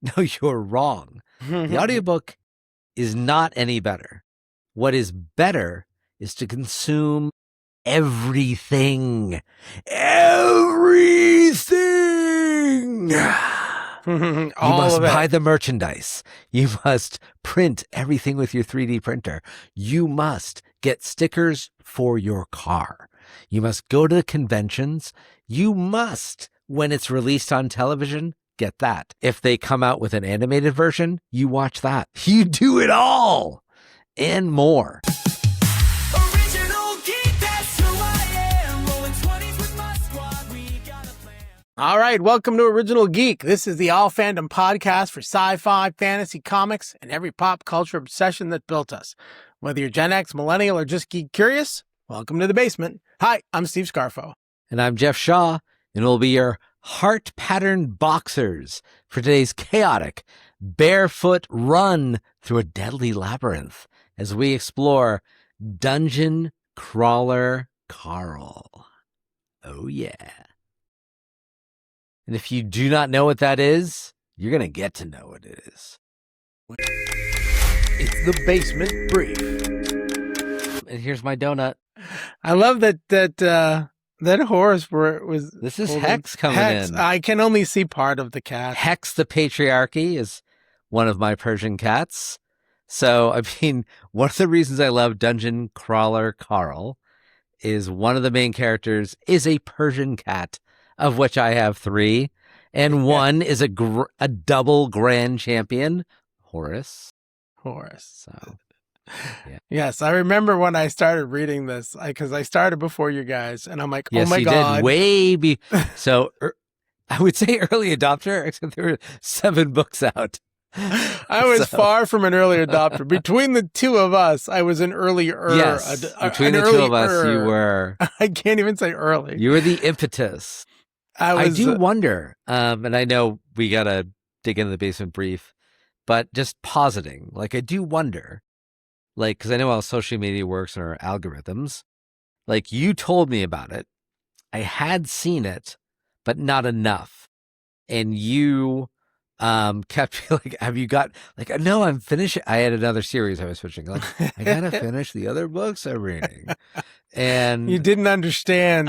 No, you're wrong. The audiobook is not any better. What is better is to consume everything. Everything! You must buy the merchandise. You must print everything with your 3D printer. You must get stickers for your car. You must go to the conventions. You must, when it's released on television, get that. If they come out with an animated version, you watch that. You do it all and more. All right, welcome to Original Geek. This is the all fandom podcast for sci-fi, fantasy, comics, and every pop culture obsession that built us. Whether you're Gen X, Millennial, or just geek curious, welcome to the basement. Hi, I'm Steve Scarfo. And I'm Jeff Shaw, and we'll be your heart-patterned boxers for today's chaotic, barefoot run through a deadly labyrinth as we explore Dungeon Crawler Carl. Oh, yeah. And if you do not know what that is, you're going to get to know what it is. It's the Basement Brief. And here's my donut. I love that horse was... This is Hex coming in. I can only see part of the cat. Hex the Patriarchy is one of my Persian cats. So, I mean, one of the reasons I love Dungeon Crawler Carl is one of the main characters is a Persian cat, of which I have 3, and one is a double grand champion, Horus. So, yeah. Yes, I remember when I started reading this, because I started before you guys, and I'm like, yes, oh my God. Did so I would say early adopter, except there were 7 books out. I was far from an early adopter. Between the two of us, I was an earlier. Yes, between the two of us, you were. I can't even say early. You were the impetus. I do wonder, and I know we got to dig into the basement brief, but just positing, like I do wonder, like, because I know how social media works and our algorithms, like you told me about it. I had seen it, but not enough. And you kept like, have you got, like, no, I'm finishing. I had another series I was finishing. Like, I got to finish the other books I'm reading. And you didn't understand.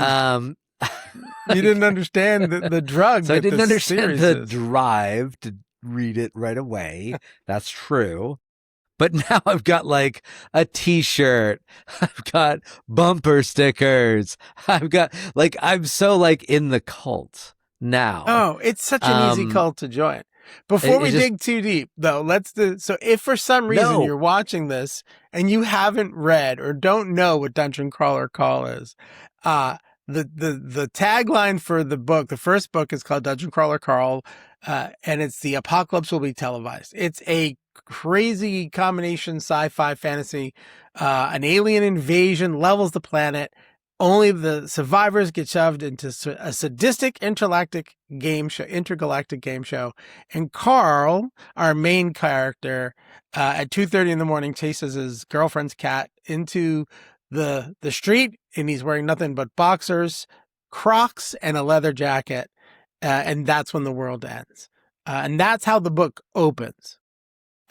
You didn't understand the drug. So I didn't understand the drive to read it right away. That's true. But now I've got like a t-shirt. I've got bumper stickers. I've got like, I'm so like in the cult now. Oh, it's such an easy cult to join. Before we dig too deep though, so if for some reason you're watching this and you haven't read or don't know what Dungeon Crawler Carl is, the tagline for the book, the first book, is called Dungeon Crawler Carl, and it's The Apocalypse Will Be Televised. It's a crazy combination sci-fi fantasy. An alien invasion levels the planet. Only the survivors get shoved into a sadistic intergalactic game show. And Carl, our main character, at 2:30 in the morning, chases his girlfriend's cat into the street, and he's wearing nothing but boxers, Crocs, and a leather jacket. And that's when the world ends. And that's how the book opens.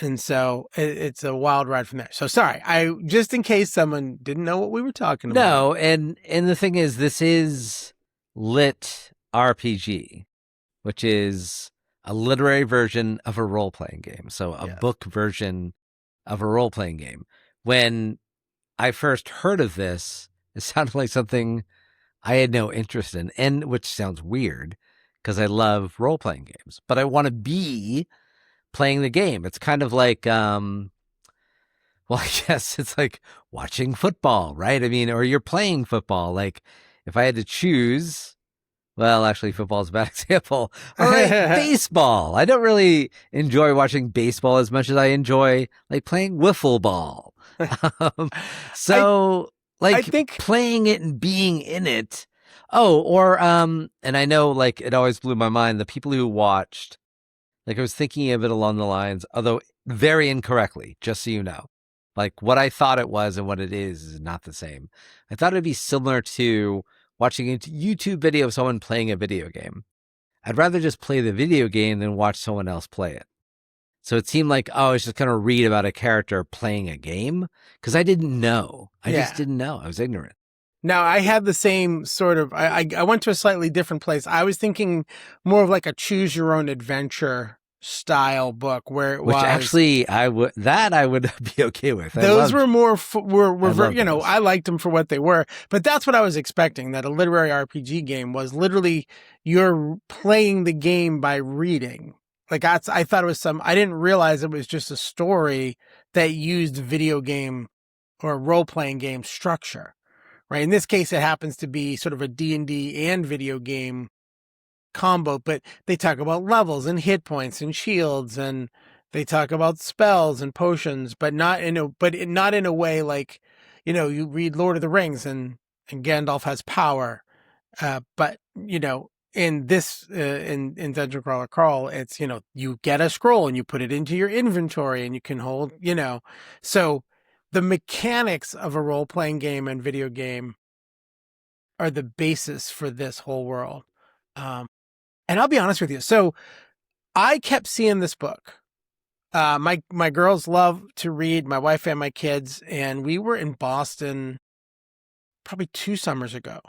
And so it's a wild ride from there. So sorry, just in case someone didn't know what we were talking about. No, and the thing is, this is LitRPG, which is a literary version of a role-playing game. So a book version of a role-playing game. When I first heard of this, it sounded like something I had no interest in, and which sounds weird because I love role-playing games, but I want to be playing the game. It's kind of like, well, I guess it's like watching football, right? I mean, or you're playing football. Like if I had to choose, well, actually football is a bad example. Or like baseball. I don't really enjoy watching baseball as much as I enjoy like playing wiffle ball. I think playing it and being in it. Oh, or, and I know like it always blew my mind, the people who watched, like I was thinking of it along the lines, although very incorrectly, just so you know, like what I thought it was and what it is not the same. I thought it'd be similar to watching a YouTube video of someone playing a video game. I'd rather just play the video game than watch someone else play it. So it seemed like, I was just going to read about a character playing a game because I didn't know. I just didn't know. I was ignorant. Now, I had the same sort of, I went to a slightly different place. I was thinking more of like a choose your own adventure style book where it Which was. Actually, I would be okay with. Those were more, I liked them for what they were, but that's what I was expecting, that a literary RPG game was literally you're playing the game by reading. Like I thought it was I didn't realize it was just a story that used video game or role-playing game structure. Right. In this case, it happens to be sort of a D&D and video game combo, but they talk about levels and hit points and shields, and they talk about spells and potions, but not in a way like, you read Lord of the Rings and Gandalf has power. But, in this, in Dungeon Crawler Crawl, it's, you get a scroll and you put it into your inventory and you can hold, so the mechanics of a role-playing game and video game are the basis for this whole world. And I'll be honest with you. So I kept seeing this book. My girls love to read, my wife and my kids, and we were in Boston probably 2 summers ago.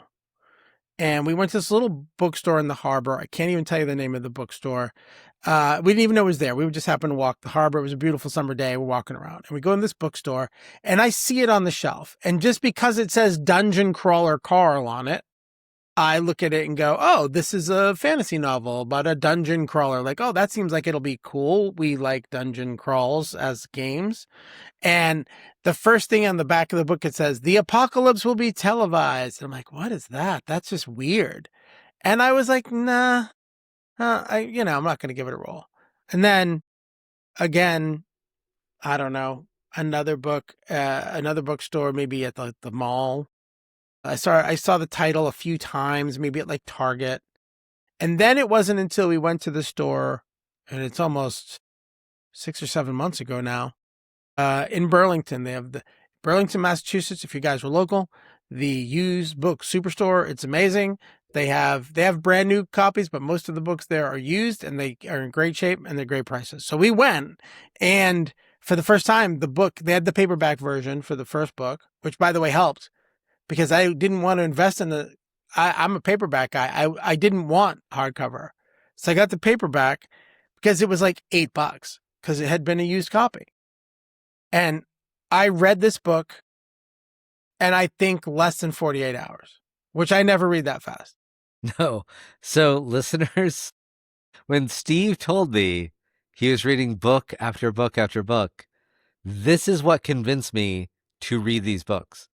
And we went to this little bookstore in the harbor. I can't even tell you the name of the bookstore. We didn't even know it was there. We just happened to walk the harbor. It was a beautiful summer day. We're walking around and we go in this bookstore and I see it on the shelf. And just because it says Dungeon Crawler Carl on it, I look at it and go, oh, this is a fantasy novel about a dungeon crawler. Like, oh, that seems like it'll be cool. We like dungeon crawls as games. And the first thing on the back of the book, it says, the apocalypse will be televised. And I'm like, what is that? That's just weird. And I was like, nah, I'm not going to give it a roll. And then again, I don't know, another bookstore, maybe at the mall. I saw the title a few times, maybe at like Target. And then it wasn't until we went to the store, and it's almost 6 or 7 months ago now, in Burlington. They have the Burlington, Massachusetts, if you guys were local, the used book superstore. It's amazing. They have brand new copies, but most of the books there are used and they are in great shape and they're great prices. So we went, and for the first time, they had the paperback version for the first book, which by the way helped because I didn't want to invest in I'm a paperback guy. I didn't want hardcover. So I got the paperback because it was like $8 because it had been a used copy. And I read this book and I think less than 48 hours, which I never read that fast. No. So listeners, when Steve told me he was reading book after book after book, this is what convinced me to read these books.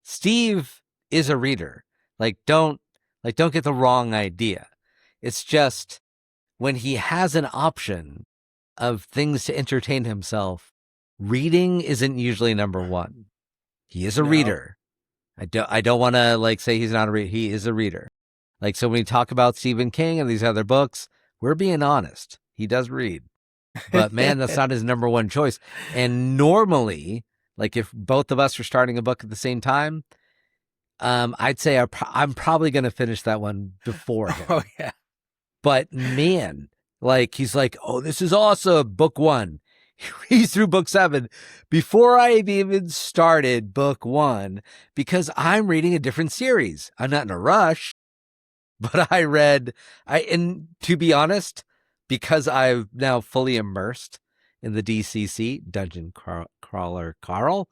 Steve is a reader. Don't get the wrong idea. It's just when he has an option of things to entertain himself, reading isn't usually number one. He is a reader. I don't want to say he's not a reader. He is a reader. So when we talk about Stephen King and these other books, we're being honest. He does read. But man, that's not his number one choice. And normally, if both of us are starting a book at the same time, I'd say I'm probably going to finish that one before him. Oh, yeah. But man, he's like, oh, this is awesome. Book 1. He reads through book 7 before I've even started book 1 because I'm reading a different series. I'm not in a rush, but and to be honest, because I'm now fully immersed in the DCC, Dungeon Crawler Carl,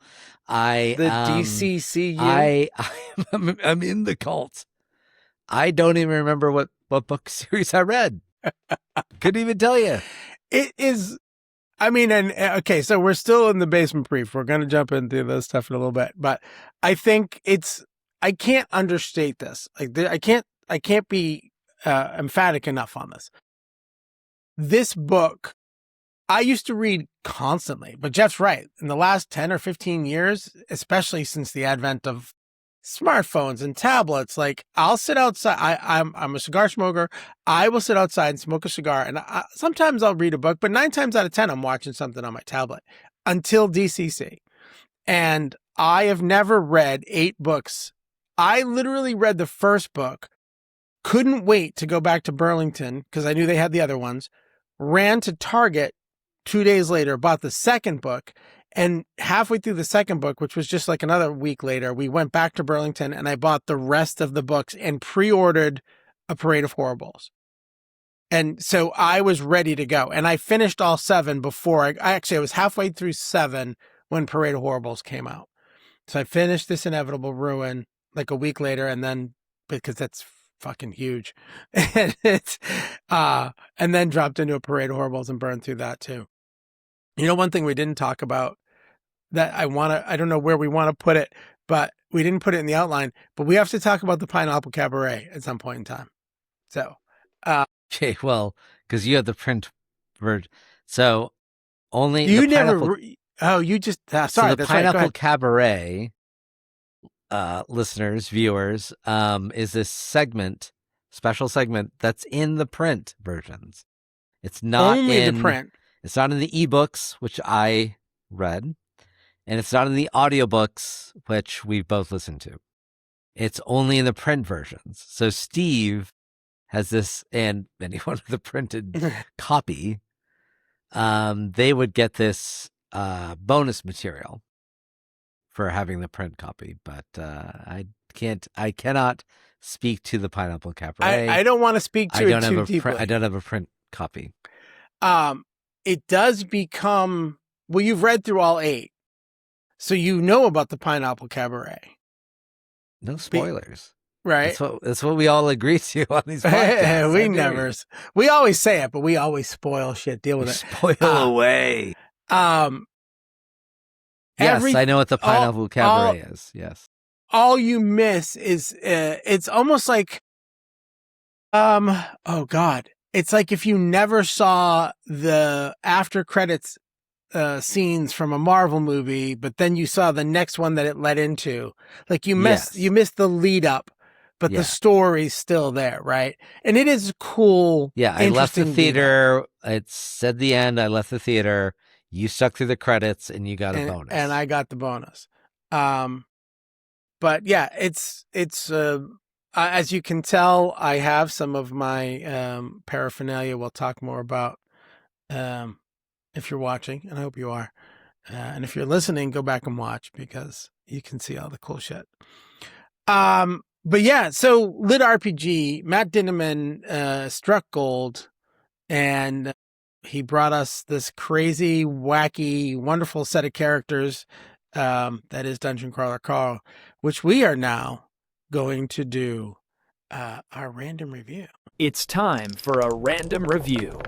DCCU? I'm in the cult. I don't even remember what book series I read. Couldn't even tell you. It is, okay, so we're still in the basement brief. We're going to jump into this stuff in a little bit, but I think I can't understate this. I can't be emphatic enough on this. This book, I used to read constantly, but Jeff's right. In the last 10 or 15 years, especially since the advent of smartphones and tablets, I'll sit outside. I'm a cigar smoker. I will sit outside and smoke a cigar, and sometimes I'll read a book, but 9 times out of 10, I'm watching something on my tablet until DCC. And I have never read 8 books. I literally read the first book, couldn't wait to go back to Burlington because I knew they had the other ones, ran to Target 2 days later, bought the second book. And halfway through the second book, which was just like another week later, we went back to Burlington and I bought the rest of the books and pre-ordered A Parade of Horribles. And so I was ready to go. And I finished all 7 before I was halfway through 7 when Parade of Horribles came out. So I finished This Inevitable Ruin like a week later, and then because that's fucking huge, and then dropped into A Parade of Horribles and burned through that too. You know, one thing we didn't talk about that I don't know where we want to put it, but we didn't put it in the outline, but we have to talk about the Pineapple Cabaret at some point in time. So, okay, well, because you have the print version, so only you never. You just sorry. So the Pineapple right, Cabaret, listeners, viewers, is this special segment that's in the print versions. It's not only in the print. It's not in the ebooks, which I read, and it's not in the audiobooks, which we both listened to. It's only in the print versions. So Steve has this, and anyone with a printed copy, they would get this bonus material for having the print copy, but I cannot speak to the Pineapple Cabaret. I don't want to speak to it too deeply. I don't have a print copy. It does become, well, you've read through all 8, so you know about the Pineapple Cabaret. No spoilers. Right. That's what we all agree to on these podcasts. We always say it, but we always spoil shit. Deal with it. Spoil away. Yes, I know what the Pineapple Cabaret is. Yes. All you miss is it's almost like oh God. It's like if you never saw the after credits scenes from a Marvel movie, but then you saw the next one that it led into. Like you missed the lead up, but the story's still there, right? And it is cool. Yeah, I left the theater. It said the end. I left the theater. You stuck through the credits and you got a bonus. And I got the bonus. But yeah, it's as you can tell, I have some of my paraphernalia we'll talk more about if you're watching, and I hope you are. And if you're listening, go back and watch because you can see all the cool shit. But yeah, so LitRPG, Matt Dinniman struck gold, and he brought us this crazy, wacky, wonderful set of characters that is Dungeon Crawler Carl, which we are now going to do our random review. It's time for a random review.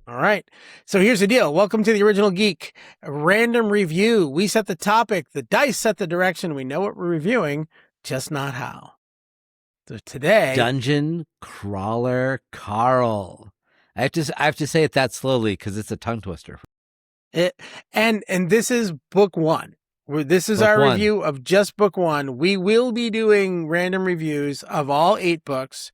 All right. So here's the deal. Welcome to the Original Geek, a random review. We set the topic, the dice set the direction. We know what we're reviewing, just not how. So today, Dungeon Crawler Carl. I have to say it that slowly because it's a tongue twister. And this is book 1. This is our review of just book 1. We will be doing random reviews of all 8 books.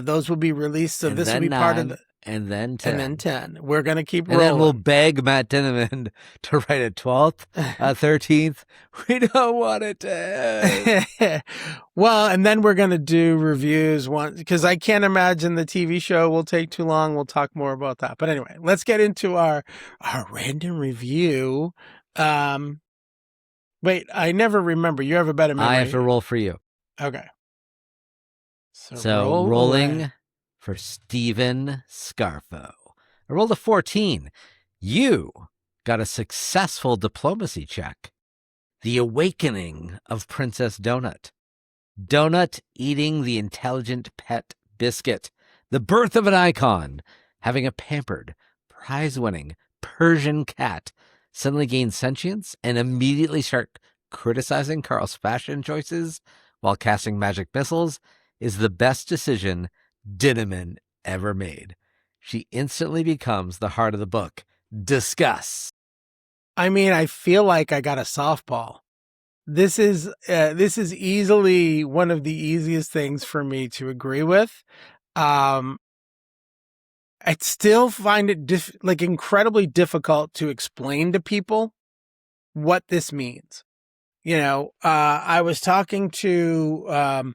Those will be released. So this will be part of the. And then 10. And then 10. We're going to keep rolling. And then we'll beg Matt Dinniman to write a 12th, a 13th. We don't want it to. Well, and then we're going to do reviews because I can't imagine the TV show will take too long. We'll talk more about that. But anyway, let's get into our random review. Wait, I never remember. You have a better memory. I have to roll for you. Okay. So rolling away. For Stephen Scarfo. I rolled a 14. You got a successful diplomacy check. The awakening of Princess Donut. Donut eating the intelligent pet biscuit. The birth of an icon. Having a pampered, prize-winning Persian cat suddenly gain sentience and immediately start criticizing Carl's fashion choices while casting magic missiles is the best decision Dinniman ever made. She instantly becomes the heart of the book. Discuss. I mean, I feel like I got a softball. This is easily one of the easiest things for me to agree with. I still find it incredibly difficult to explain to people what this means. You know, I was talking to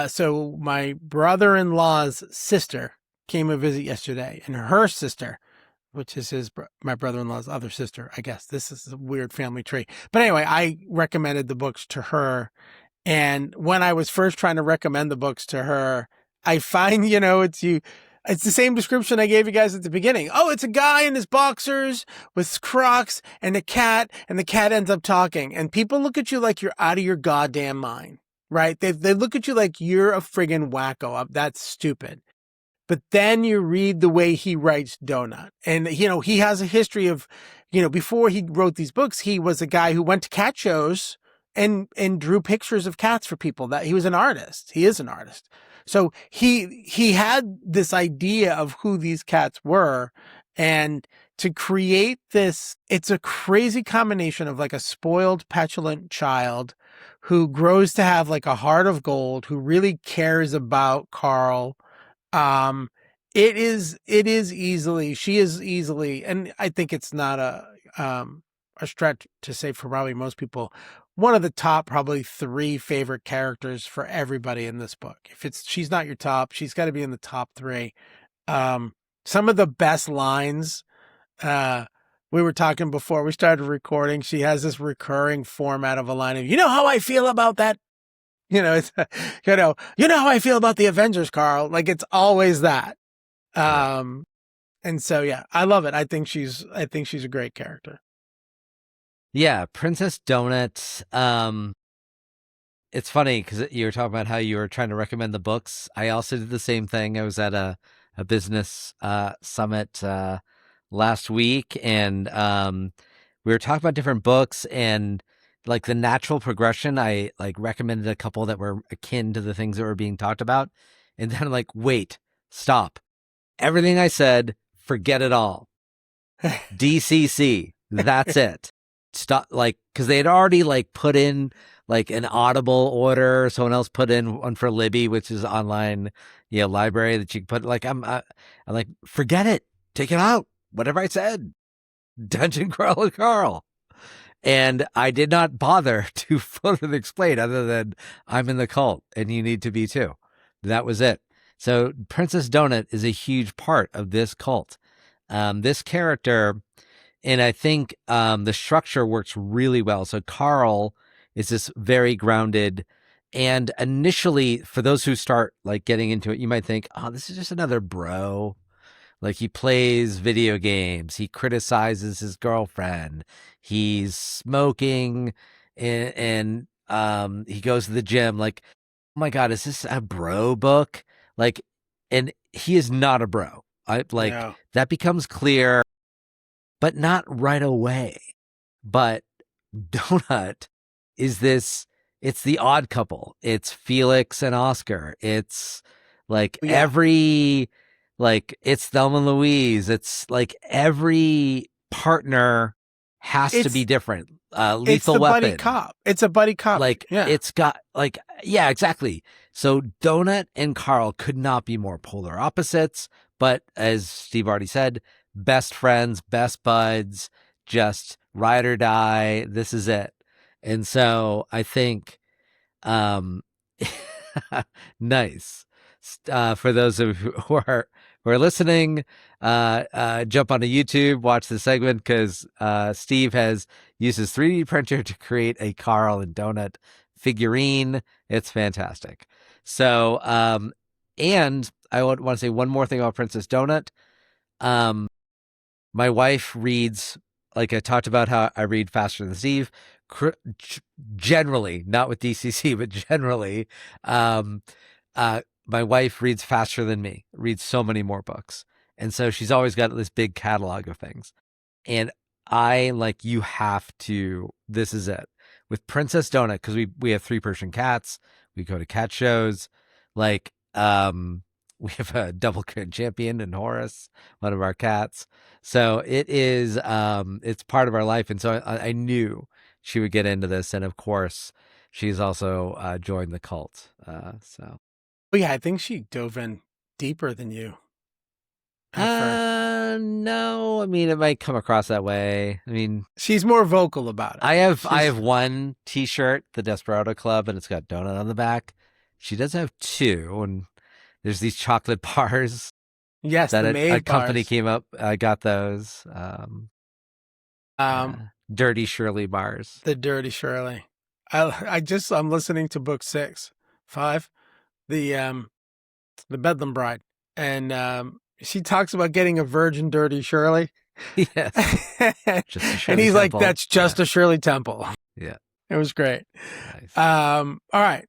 so my brother-in-law's sister came a visit yesterday, and her sister, which is my brother-in-law's other sister, I guess. This is a weird family tree. But anyway, I recommended the books to her. And when I was first trying to recommend the books to her, I find, it's the same description I gave you guys at the beginning. Oh, it's a guy in his boxers with Crocs and the cat ends up talking. And people look at you like you're out of your goddamn mind, right? They look at you like you're a friggin' wacko. That's stupid. But then you read the way he writes Donut. And, he has a history of, before he wrote these books, he was a guy who went to cat shows and drew pictures of cats for people. That he was an artist. He is an artist. So he had this idea of who these cats were. And to create this, it's a crazy combination of like a spoiled, petulant child who grows to have like a heart of gold, who really cares about Carl. She is easily, and I think it's not a stretch to say for probably most people, one of the top probably 3 favorite characters for everybody in this book. She's not your top, she's got to be in the top 3. Some of the best lines, we were talking before we started recording, she has this recurring format of a line of, how I feel about that. It's, how I feel about the Avengers, Carl. Like, it's always that. And so, yeah, I love it. I think she's a great character. Yeah. Princess Donut. It's funny because you were talking about how you were trying to recommend the books. I also did the same thing. I was at a business, summit, last week, and, we were talking about different books, and like the natural progression, I like recommended a couple that were akin to the things that were being talked about. And then I'm like, wait, stop. Everything I said, forget it all. DCC, that's it. Stop, like, because they had already like put in like an Audible order. Someone else put in one for Libby, which is online, library that you can put. Like, I'm like, forget it. Take it out. Whatever I said. Dungeon Crawler Carl. And I did not bother to further explain other than I'm in the cult and you need to be too. That was it. So Princess Donut is a huge part of this cult. This character, and I think the structure works really well. So Carl is this very grounded, and initially, for those who start like getting into it, you might think, oh, this is just another bro. Like, he plays video games. He criticizes his girlfriend. He's smoking, and he goes to the gym. Like, oh my God, is this a bro book? Like, and he is not a bro. That becomes clear, but not right away. But Donut is this. It's the odd couple. It's Felix and Oscar. It's like it's Thelma and Louise. It's like every partner has to be different. Lethal it's the Weapon. Buddy cop. It's a buddy cop. It's got exactly. So Donut and Carl could not be more polar opposites, but as Steve already said, best friends, best buds, just ride or die. This is it. And so I think, nice. For those of you who are listening, jump onto YouTube, watch the segment, because Steve has used his 3D printer to create a Carl and Donut figurine. It's fantastic. So, and I want to say one more thing about Princess Donut. My wife reads, like I talked about how I read faster than Steve, generally, not with DCC, but generally, my wife reads faster than me, reads so many more books. And so she's always got this big catalog of things. And you have to, this is it. With Princess Donut, because we have 3 Persian cats, we go to cat shows, we have a double grand champion in Horace, one of our cats. So it is, it's part of our life. And so I knew she would get into this. And of course, she's also joined the cult. So. Well, yeah, I think she dove in deeper than you. No, I mean, it might come across that way. I mean, she's more vocal about it. I have one T-shirt, the Desperado Club, and it's got Donut on the back. She does have 2, and there's these chocolate bars. Yes, that the Maeve a company bars. came up. I got those. Dirty Shirley bars. The Dirty Shirley. I'm listening to book 5, the Bedlam Bride, and she talks about getting a virgin Dirty Shirley. Yes. And he's like, that's just a Shirley Temple. Yeah. It was great. Nice. All right.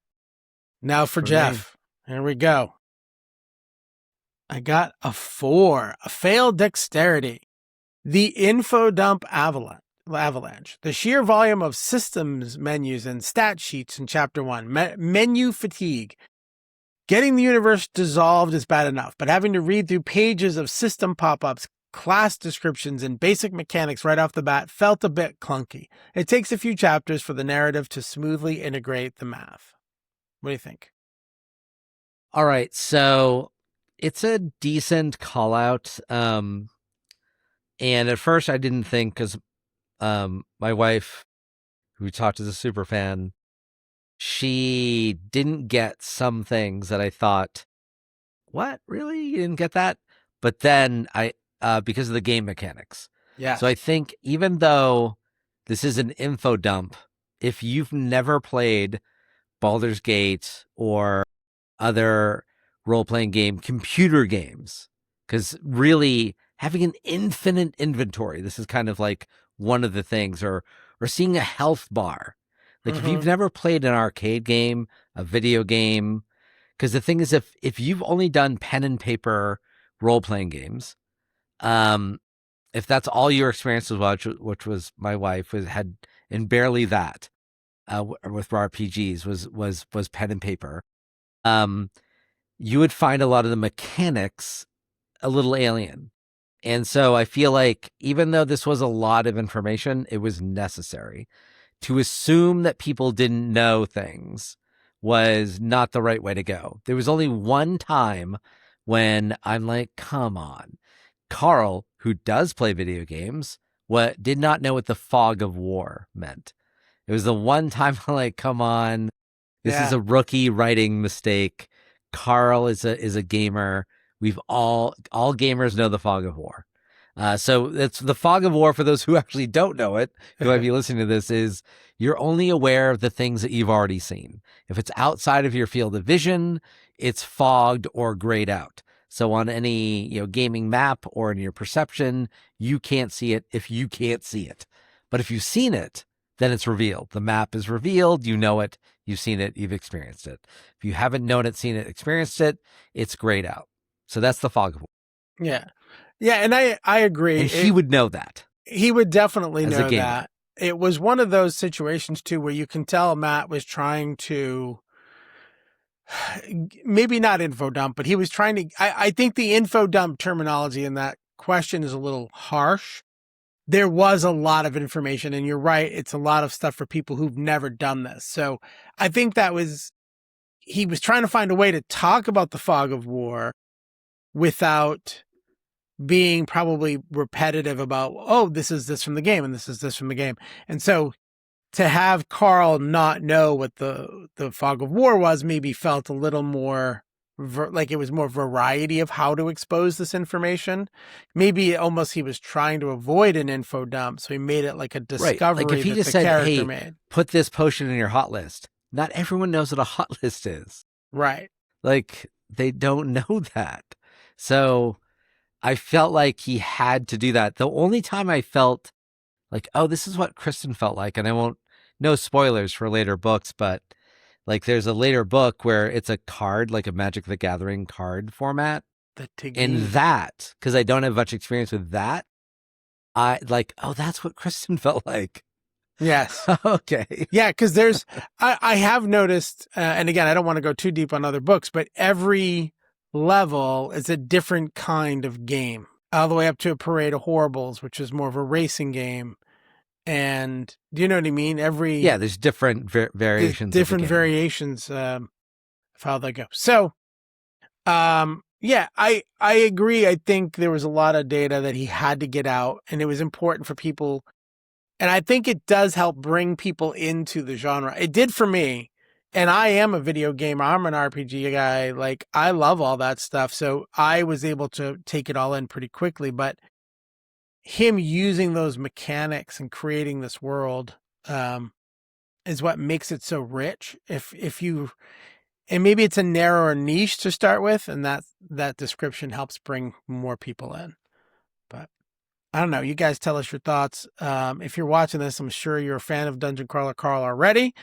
Now for Jeff. Me. Here we go. I got a 4, a failed dexterity. The info dump avalanche. The sheer volume of systems menus and stat sheets in chapter 1. Menu fatigue. Getting the universe dissolved is bad enough, but having to read through pages of system pop-ups, class descriptions, and basic mechanics right off the bat felt a bit clunky. It takes a few chapters for the narrative to smoothly integrate the math. What do you think? All right, so it's a decent call out. And at first I didn't think, because my wife, who talked as a super fan, she didn't get some things that I thought, what, really? You didn't get that? But then because of the game mechanics. Yeah. So I think even though this is an info dump, if you've never played Baldur's Gate or other role-playing game, computer games, because really having an infinite inventory, this is kind of like one of the things, or seeing a health bar. Like if you've never played an arcade game, a video game, because the thing is, if you've only done pen and paper role-playing games, if that's all your experience was, which was my wife had, and barely that, with RPGs was pen and paper, you would find a lot of the mechanics a little alien. And so I feel like even though this was a lot of information, it was necessary. To assume that people didn't know things was not the right way to go. There was only one time when I'm like, come on. Carl, who does play video games, did not know what the fog of war meant. It was the one time I'm like, come on, this is a rookie writing mistake. Carl is a gamer. We've all gamers know the fog of war. So it's the fog of war, for those who actually don't know it, who might be listening to this, is you're only aware of the things that you've already seen. If it's outside of your field of vision, it's fogged or grayed out. So on any gaming map or in your perception, you can't see it if you can't see it. But if you've seen it, then it's revealed. The map is revealed. You know it. You've seen it. You've experienced it. If you haven't known it, seen it, experienced it, it's grayed out. So that's the fog of war. Yeah. Yeah, and I agree. And he would know that. He would definitely know that. It was one of those situations, too, where you can tell Matt was trying to, maybe not info dump, but he was trying to, I think the info dump terminology in that question is a little harsh. There was a lot of information, and you're right, it's a lot of stuff for people who've never done this. So I think he was trying to find a way to talk about the fog of war without being probably repetitive about, oh, this is this from the game and this is this from the game. And so to have Carl not know what the fog of war was maybe felt a little more like it was more variety of how to expose this information. Maybe almost he was trying to avoid an info dump, so he made it like a discovery. Right. Like if he just said, hey, put this potion in your hot list. Not everyone knows what a hot list is. Right. Like they don't know that. So I felt like he had to do that. The only time I felt like, oh, this is what Kristen felt like, and I won't, no spoilers for later books, but like there's a later book where it's a card, like a Magic the Gathering card format. And that, because I don't have much experience with that, I like, oh, that's what Kristen felt like. Yes. Okay. Yeah, because I have noticed, and again, I don't want to go too deep on other books, but every level is a different kind of game, all the way up to a Parade of Horribles, which is more of a racing game. And do you know what I mean? There's different variations. Different variations of how they go. So, I agree. I think there was a lot of data that he had to get out, and it was important for people. And I think it does help bring people into the genre. It did for me, and I am a video gamer. I'm an RPG guy. Like, I love all that stuff. So I was able to take it all in pretty quickly. But him using those mechanics and creating this world is what makes it so rich. And maybe it's a narrower niche to start with, and that description helps bring more people in. But I don't know. You guys tell us your thoughts. If you're watching this, I'm sure you're a fan of Dungeon Crawler Carl already.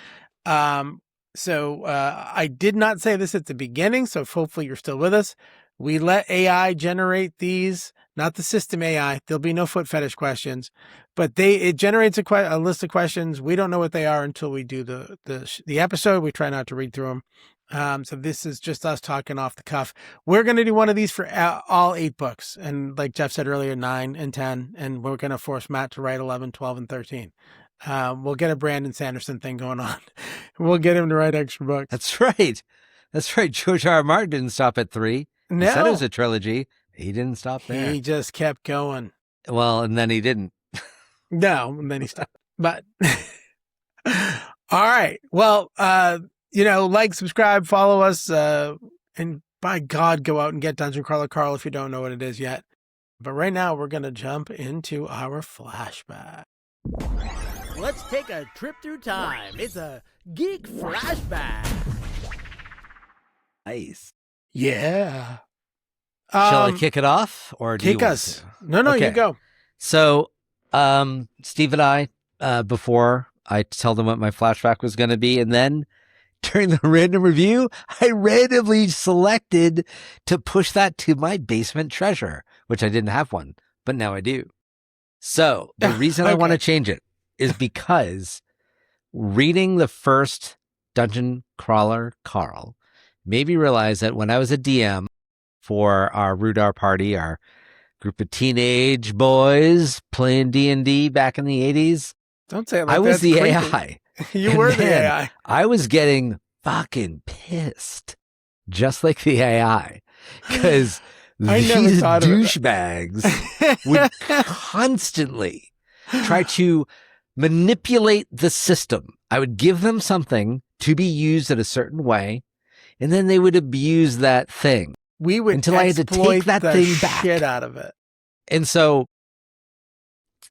So I did not say this at the beginning, so hopefully you're still with us. We let AI generate these, not the system AI. There'll be no foot fetish questions, but it generates a list of questions. We don't know what they are until we do the episode. We try not to read through them. So this is just us talking off the cuff. We're going to do one of these for all 8 books. And like Jeff said earlier, 9 and 10, and we're going to force Matt to write 11, 12, and 13. We'll get a Brandon Sanderson thing going on. We'll get him to write extra books. That's right. George R. R. Martin didn't stop at 3. No. He said it was a trilogy. He didn't stop there. He just kept going. Well, and then he didn't. No, and then he stopped. But all right. Well, like, subscribe, follow us, and by God, go out and get Dungeon Crawler Carl if you don't know what it is yet. But right now, we're going to jump into our flashback. Let's take a trip through time. It's a Geek flashback. Nice. Yeah. Shall I kick it off, or do kick you us? No, okay. You go. So, Steve and I, before I tell them what my flashback was going to be, and then during the random review, I randomly selected to push that to my basement treasure, which I didn't have one, but now I do. So the reason I want to change it is because reading the first Dungeon Crawler Carl made me realize that when I was a DM for our Rudar party, our group of teenage boys playing D&D back in the 80s, don't say it like I was the creepy. AI. You were the AI. I was getting fucking pissed, just like the AI, because these douchebags would constantly try to manipulate the system. I would give them something to be used in a certain way, and then they would abuse that thing. We would until I had to take that thing back. Shit out of it.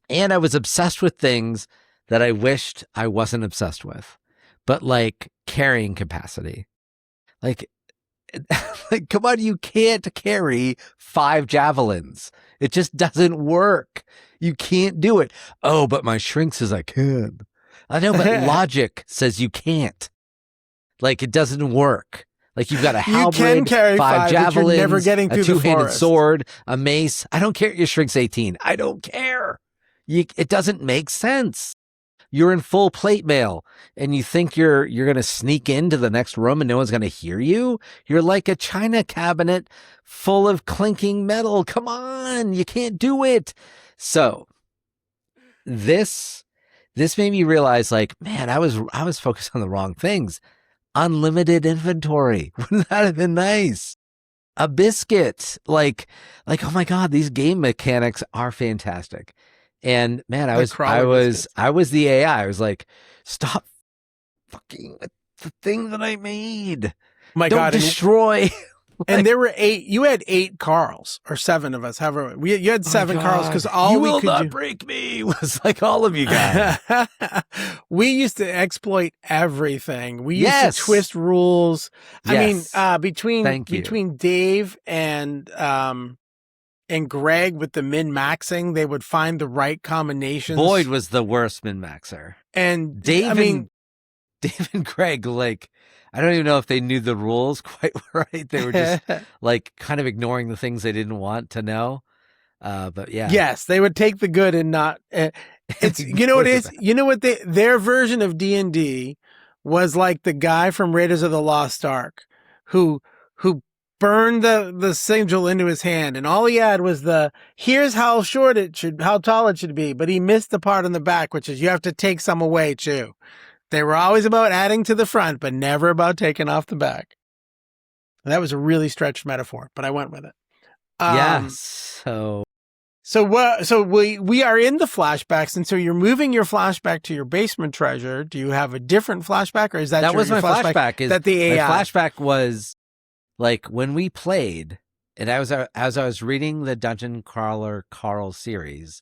And I was obsessed with things that I wished I wasn't obsessed with, but like carrying capacity. Like, come on, you can't carry 5 javelins. It just doesn't work. You can't do it. Oh, but my shrink says I can. I know, but logic says you can't. Like, it doesn't work. Like, you've got a halberd, 5 javelins, never getting through a 2-handed forest. sword, a mace. I don't care. Your shrink's 18. I don't care. It doesn't make sense. You're in full plate mail and you think you're going to sneak into the next room and no one's going to hear you. You're like a china cabinet full of clinking metal. Come on. You can't do it. So this made me realize, like, man, I was focused on the wrong things. Unlimited inventory. Wouldn't that have been nice? A biscuit. Like, oh my God, these game mechanics are fantastic. And man, I was the AI. I was like, stop fucking with the thing that I made. My Don't God, destroy. And there were 8. You had 8 Carls, or 7 of us. However, you had 7 Carls because all you we will could not do break me was like all of you guys. We used to exploit everything. We used to twist rules. Yes. I mean, between Dave and Greg with the min-maxing, they would find the right combinations. Boyd was the worst min-maxer. And Dave and Greg, like, I don't even know if they knew the rules quite right. They were just like kind of ignoring the things they didn't want to know. But yeah. Yes, they would take the good and not. It's you know what it is. You know what their version of D&D was like. The guy from Raiders of the Lost Ark who burned the sigil into his hand, and all he had was here's how tall it should be, but he missed the part on the back, which is you have to take some away too. They were always about adding to the front, but never about taking off the back. And that was a really stretched metaphor, but I went with it. Yes. So we are in the flashbacks, and so you're moving your flashback to your basement treasure. Do you have a different flashback, or is that was my flashback? That the AI? My flashback was like when we played, and as I was reading the Dungeon Crawler Carl series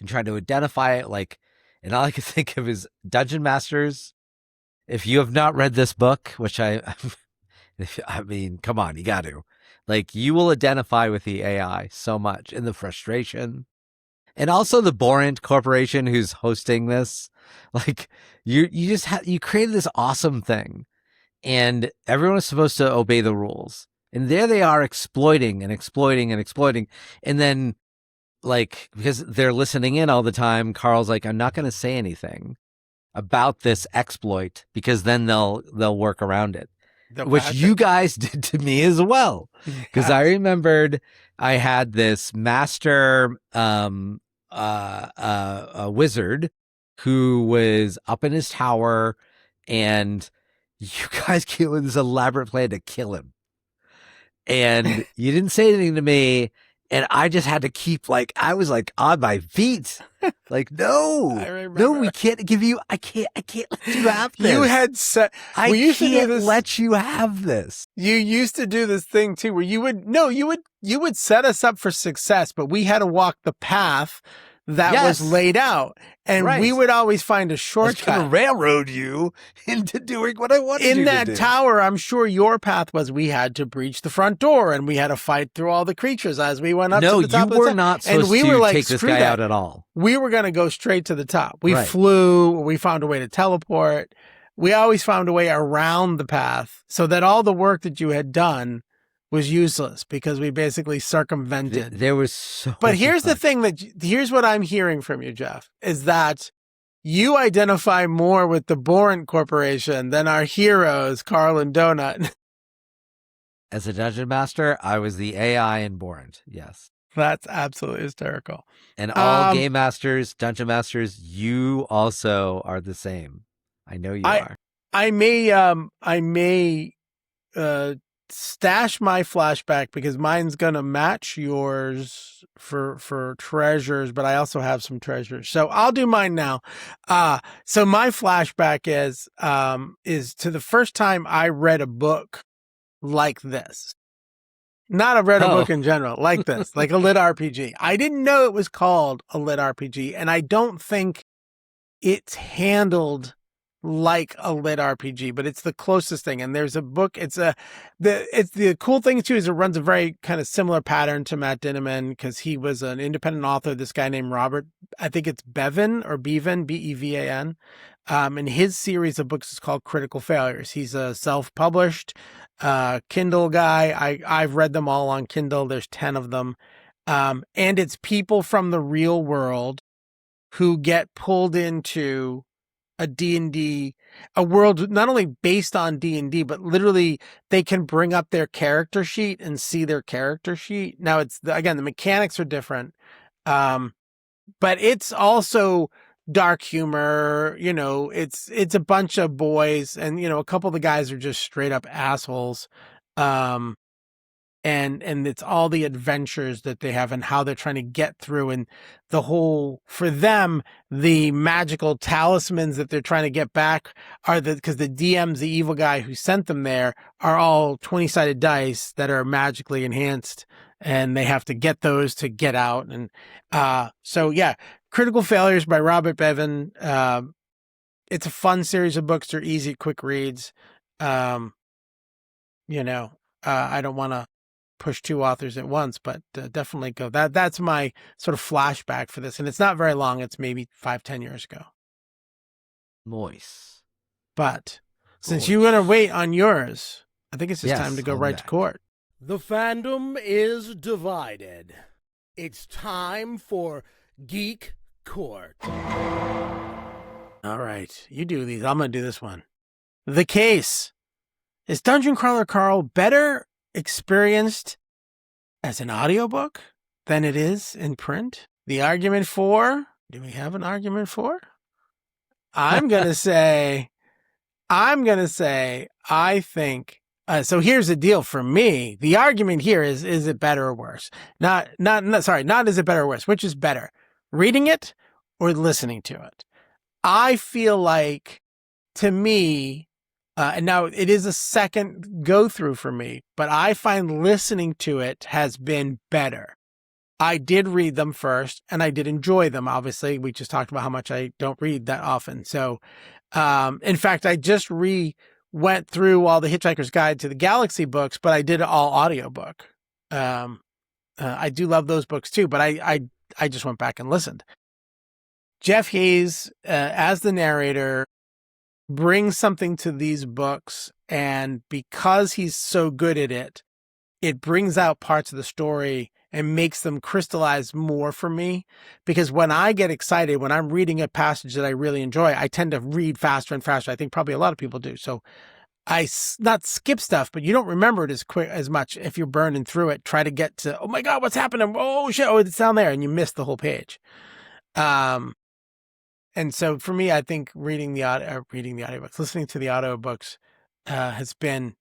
and trying to identify it, like, and all I could think of is Dungeon Masters. If you have not read this book, which I mean, come on, you got to. Like, you will identify with the AI so much, and the frustration, and also the Borant Corporation who's hosting this. Like, you created this awesome thing, and everyone is supposed to obey the rules, and there they are exploiting, and then, like, because they're listening in all the time, Carl's like, I'm not going to say anything about this exploit because then they'll work around it. Which you guys did to me as well. Because I remembered I had this master a wizard who was up in his tower, and you guys came with this elaborate plan to kill him. And you didn't say anything to me, and I just had to keep, like, I was like on my feet. Like, no, we can't give you, I can't let you have this. You had said, I can't let you have this. You used to do this thing too, where you would set us up for success, but we had to walk the path that was laid out. And we would always find a shortcut. I was going to railroad you into doing what I wanted you to do. In that tower, I'm sure your path was we had to breach the front door, and we had to fight through all the creatures as we went up to the top of the tower. No, you were not supposed to take this guy out at all. We were going to go straight to the top. We flew. We found a way to teleport. We always found a way around the path so that all the work that you had done was useless because we basically circumvented. There was so. But here's the thing here's what I'm hearing from you, Jeff, is that you identify more with the Borant Corporation than our heroes, Carl and Donut. As a dungeon master, I was the AI in Borant. Yes. That's absolutely hysterical. And all game masters, dungeon masters, you also are the same. I know you are. I may stash my flashback because mine's gonna match yours for treasures, but I also have some treasures, so I'll do mine now. So my flashback is to the first time I read a book like this. Not a book in general, like this, like a LitRPG. I didn't know it was called a LitRPG, and I don't think it's handled like a LitRPG, but it's the closest thing. And there's a book. The cool thing too is it runs a very kind of similar pattern to Matt Dinniman because he was an independent author. This guy named Robert, I think it's Bevan, Bevan. And his series of books is called Critical Failures. He's a self-published Kindle guy. I've read them all on Kindle. There's 10 of them. And it's people from the real world who get pulled into a D&D, a world not only based on D&D, but literally they can bring up their character sheet and see their character sheet. Now the mechanics are different. But it's also dark humor, it's a bunch of boys, and a couple of the guys are just straight up assholes. And it's all the adventures that they have and how they're trying to get through, and the whole, for them, the magical talismans that they're trying to get back are because the DM's the evil guy who sent them there are all 20-sided dice that are magically enhanced, and they have to get those to get out. And Critical Failures by Robert Bevan. It's a fun series of books. They're easy, quick reads. I don't want to push two authors at once, but definitely go. That's my sort of flashback for this. And it's not very long. It's maybe 5-10 years ago. Moist. But since you're going to wait on yours, I think it's just time to go right to court. The fandom is divided. It's time for Geek Court. All right. You do these. I'm going to do this one. The case. Is Dungeon Crawler Carl better experienced as an audiobook than it is in print? The argument for, do we have an argument for? I'm going to say, I think So here's the deal for me. The argument here is it better or worse? Not is it better or worse? Which is better, reading it or listening to it? I feel like, to me, and now it is a second go through for me, but I find listening to it has been better. I did read them first and I did enjoy them. Obviously, we just talked about how much I don't read that often. So, in fact, I just went through all the Hitchhiker's Guide to the Galaxy books, but I did it all audiobook. I do love those books too, but I just went back and listened. Jeff Hayes, as the narrator, brings something to these books, and because he's so good at it, it brings out parts of the story and makes them crystallize more for me. Because when I get excited, when I'm reading a passage that I really enjoy, I tend to read faster and faster. I think probably a lot of people do. So I not skip stuff, but you don't remember it as much if you're burning through it. Try to get to, oh my God, what's happening? Oh shit, oh, it's down there, and you miss the whole page. And so for me, I think reading the audiobooks, listening to the audiobooks, has been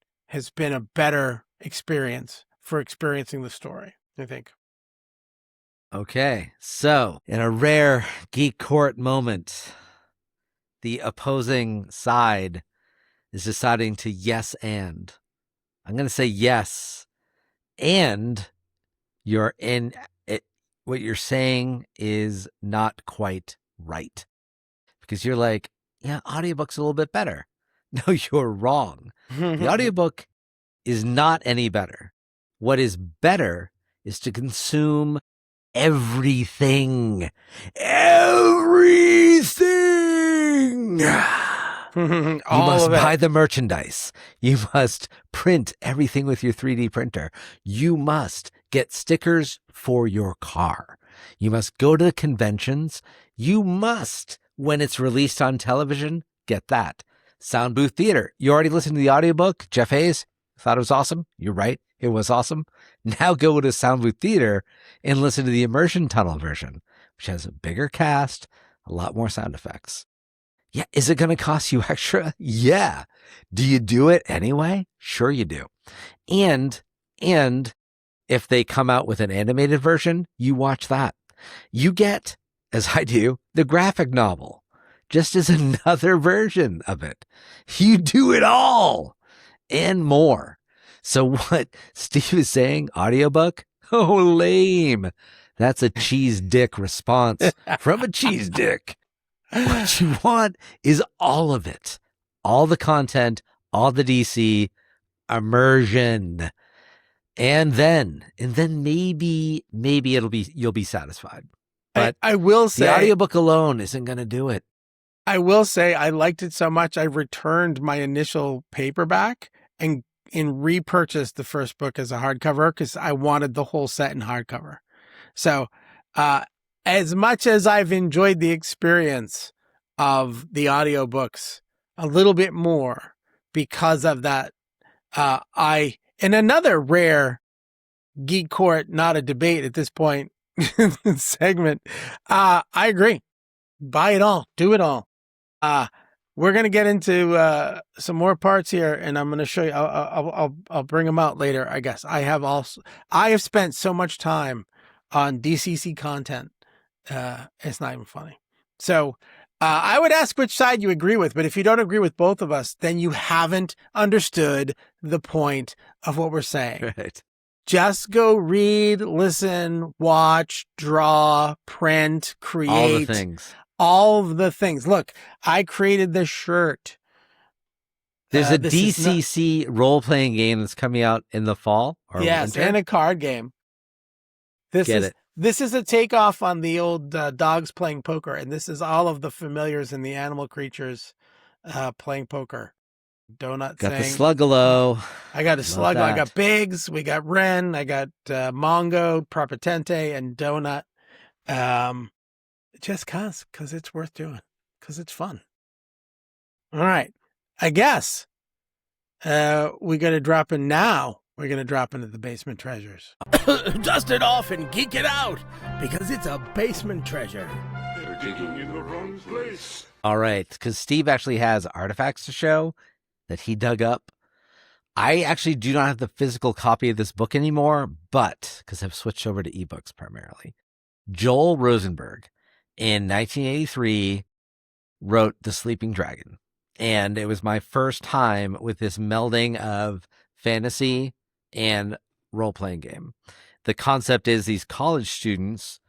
a better experience for experiencing the story, I think. Okay, so in a rare Geek Court moment, the opposing side is deciding to yes and. I'm going to say yes, and you're in it. What you're saying is not quite right. Because you're like, yeah, audiobook's a little bit better. No, you're wrong. The audiobook is not any better. What is better is to consume everything. Everything! You must buy the merchandise. You must print everything with your 3D printer. You must get stickers for your car. You must go to conventions. You must, when it's released on television, get that. Soundbooth Theater. You already listened to the audiobook? Jeff Hayes thought it was awesome. You're right. It was awesome. Now go to Soundbooth Theater and listen to the immersion tunnel version, which has a bigger cast, a lot more sound effects. Yeah. Is it going to cost you extra? Yeah. Do you do it anyway? Sure you do. And if they come out with an animated version, you watch that. You get, as I do, the graphic novel, just as another version of it. You do it all and more. So what Steve is saying, audiobook? Oh, lame. That's a cheese dick response from a cheese dick. What you want is all of it. All the content, all the DC, immersion. And then maybe you'll be satisfied. But I will say the audiobook alone isn't going to do it. I will say I liked it so much I returned my initial paperback and repurchased the first book as a hardcover because I wanted the whole set in hardcover. So as much as I've enjoyed the experience of the audiobooks a little bit more because of that, in another rare Geek Court, not a debate at this point segment, I agree. Buy it all. Do it all. We're going to get into some more parts here, and I'm going to show you. I'll bring them out later, I guess. I have spent so much time on DCC content. It's not even funny. So I would ask which side you agree with, but if you don't agree with both of us, then you haven't understood the point of what we're saying. Right. Just go read, listen, watch, draw, print, create. All the things. All of the things. Look, I created this shirt. There's a DCC role-playing game that's coming out in the fall. Or yes, winter. And a card game. This is a takeoff on the old dogs playing poker, and this is all of the familiars and the animal creatures playing poker. Donut got thing. the Sluggalo. I got a Sluggo. I got Biggs. We got Ren. I got Mongo, Prapatente, and Donut. Just because it's worth doing, because it's fun. All right. I guess we're going to drop in now. We're going to drop into the basement treasures. Dust it off and geek it out, because it's a basement treasure. They're digging in the wrong place. All right, because Steve actually has artifacts to show that he dug up. I actually do not have the physical copy of this book anymore, but because I've switched over to ebooks primarily. Joel Rosenberg in 1983 wrote The Sleeping Dragon. And it was my first time with this melding of fantasy and role-playing game. The concept is these college students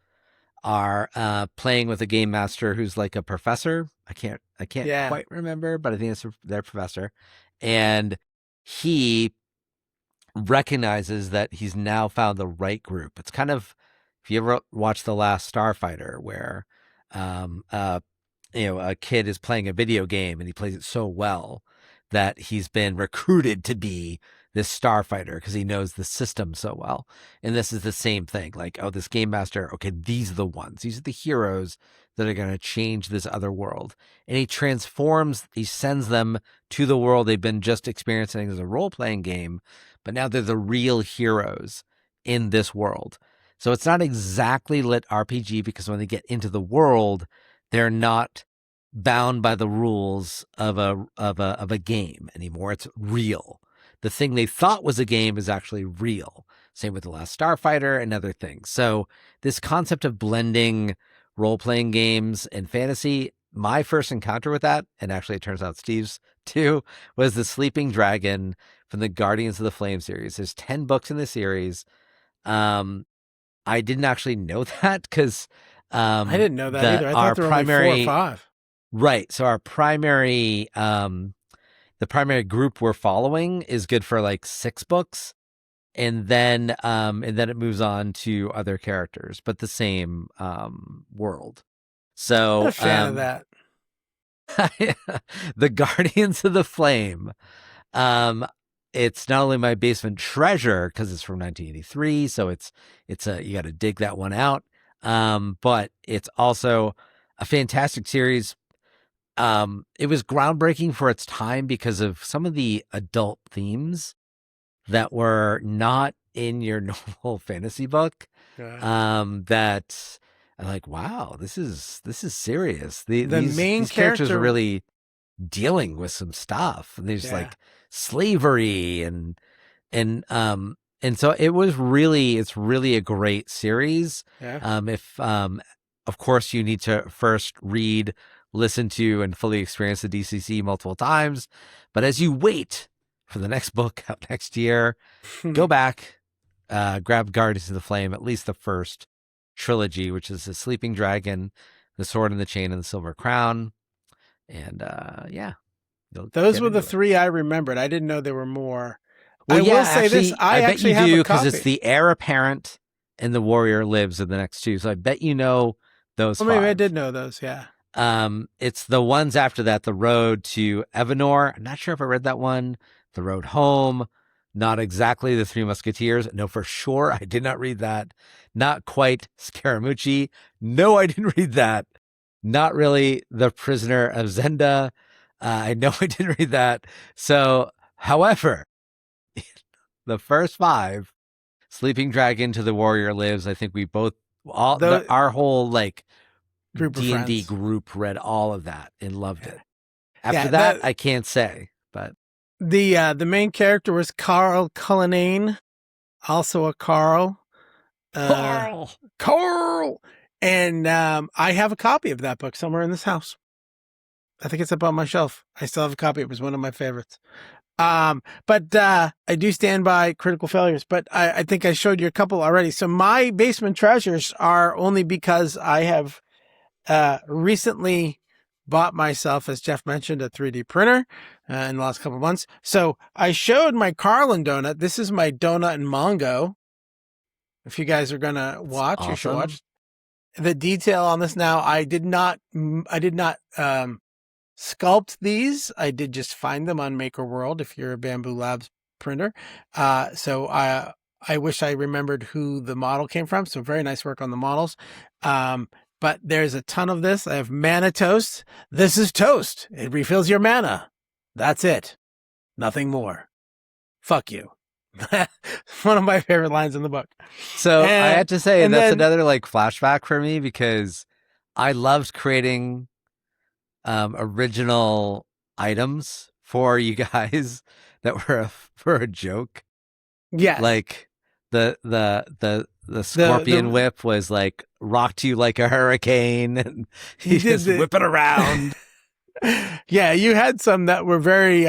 are playing with a game master who's like a professor. I can't quite remember, but I think it's their professor. And he recognizes that he's now found the right group. It's kind of, if you ever watched The Last Starfighter, where a kid is playing a video game and he plays it so well that he's been recruited to be this starfighter because he knows the system so well. And this is the same thing. Like, oh, this game master, okay, these are the ones. These are the heroes that are going to change this other world. And he sends them to the world they've been just experiencing as a role-playing game, but now they're the real heroes in this world. So it's not exactly LitRPG because when they get into the world, they're not bound by the rules of a game anymore. It's real. The thing they thought was a game is actually real. Same with The Last Starfighter and other things. So this concept of blending role-playing games and fantasy, my first encounter with that, and actually it turns out Steve's too, was The Sleeping Dragon from the Guardians of the Flame series. There's 10 books in the series. I didn't actually know that because I didn't know that either. I thought there were only 4 or 5. Right. So our primary the primary group we're following is good for like 6 books, and then it moves on to other characters, but the same world. So I'm a fan of that. The Guardians of the Flame. It's not only my basement treasure because it's from 1983, so it's you got to dig that one out. But it's also a fantastic series. It was groundbreaking for its time because of some of the adult themes that were not in your normal fantasy book. That I'm like, wow, this is serious. These characters are really dealing with some stuff. And there's like slavery and so it's really a great series. If of course you need to first read, listen to, and fully experience the DCC multiple times. But as you wait for the next book out next year, go back, grab Guardians of the Flame, at least the first trilogy, which is The Sleeping Dragon, The Sword and the Chain, and the Silver Crown. And those were the 3 I remembered. I didn't know there were more. Well, I will say this. I bet actually you do because it's the heir apparent and the warrior lives in the next 2. So I bet you know those. Well, maybe I did know those. Yeah. It's the ones after that, The Road to Evanor. I'm not sure if I read that one. The Road Home. Not exactly The Three Musketeers. No, for sure, I did not read that. Not quite Scaramucci. No, I didn't read that. Not really The Prisoner of Zenda. I know I didn't read that. So, however, the first 5, Sleeping Dragon to The Warrior Lives, I think we both, our whole like group D&D group read all of that and loved it. After that, I can't say, but the main character was Carl Cullinane, also a Carl. Carl. And I have a copy of that book somewhere in this house. I think it's up on my shelf. I still have a copy. It was one of my favorites. But I do stand by critical failures, but I think I showed you a couple already. So my basement treasures are only because I have recently bought myself, as Jeff mentioned, a 3D printer in the last couple of months. So I showed my Carlin donut. This is my donut and Mongo. If you guys are going to watch, you should watch the detail on this. Now, I did not sculpt these. I did just find them on Maker World if you're a Bamboo Labs printer. So I wish I remembered who the model came from. So very nice work on the models. But there's a ton of this. I have Mana Toast. This is toast. It refills your mana. That's it. Nothing more. Fuck you. One of my favorite lines in the book. So I had to say, that's another like flashback for me because I loved creating original items for you guys that were a joke. Yes. Like the scorpion whip was like rocked you like a hurricane, and he just whip it around. Yeah, you had some that were very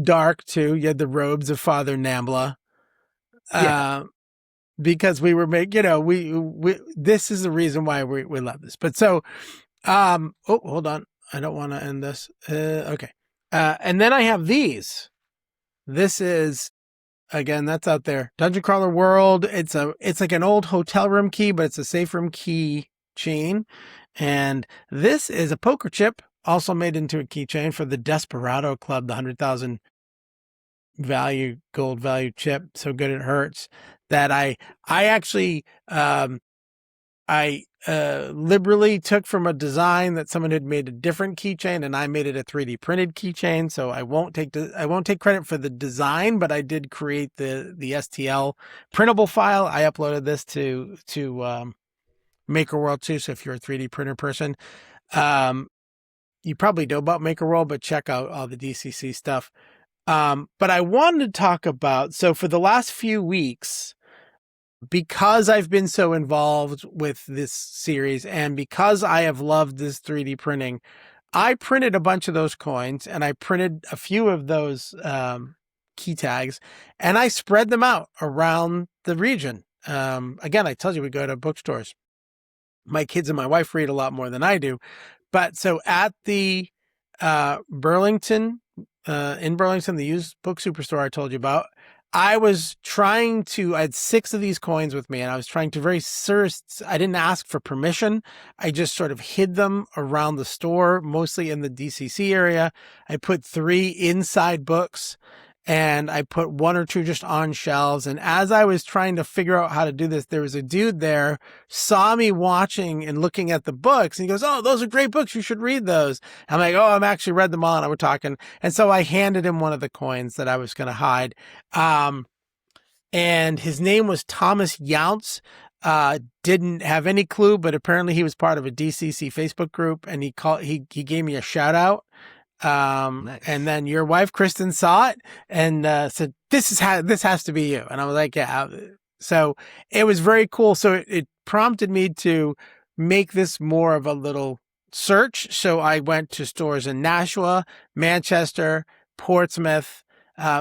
dark too. You had the robes of Father Nambla. Because we were we this is the reason why we love this. But so hold on. I don't want to end this. Okay. And then I have these. This is, again, that's out there. Dungeon Crawler World. It's like an old hotel room key, but it's a safe room key chain. And this is a poker chip, also made into a keychain for the Desperado Club, the 100,000 gold value chip. So good it hurts. That I actually liberally took from a design that someone had made a different keychain, and I made it a 3D printed keychain. So I won't take credit for the design, but I did create the STL printable file. I uploaded this to MakerWorld too. So if you're a 3D printer person, you probably know about MakerWorld, but check out all the DCC stuff. But I wanted to talk about, so for the last few weeks, because I've been so involved with this series and because I have loved this 3D printing, I printed a bunch of those coins and I printed a few of those key tags and I spread them out around the region. Again, I told you we go to bookstores. My kids and my wife read a lot more than I do. But so at the Burlington, the used book superstore I told you about, I had 6 of these coins with me and I was trying to I didn't ask for permission. I just sort of hid them around the store, mostly in the DCC area. I put 3 inside books and I put 1 or 2 just on shelves. And as I was trying to figure out how to do this, there was a dude there, saw me watching and looking at the books. And he goes, "Oh, those are great books. You should read those." I'm like, "Oh, I've actually read them all." And we're talking. And so I handed him one of the coins that I was going to hide. And his name was Thomas Younts. Didn't have any clue, but apparently he was part of a DCC Facebook group and he gave me a shout out. Nice. And then your wife, Kristen, saw it and said, this has to be you. And I was like, yeah. So it was very cool. So it prompted me to make this more of a little search. So I went to stores in Nashua, Manchester, Portsmouth,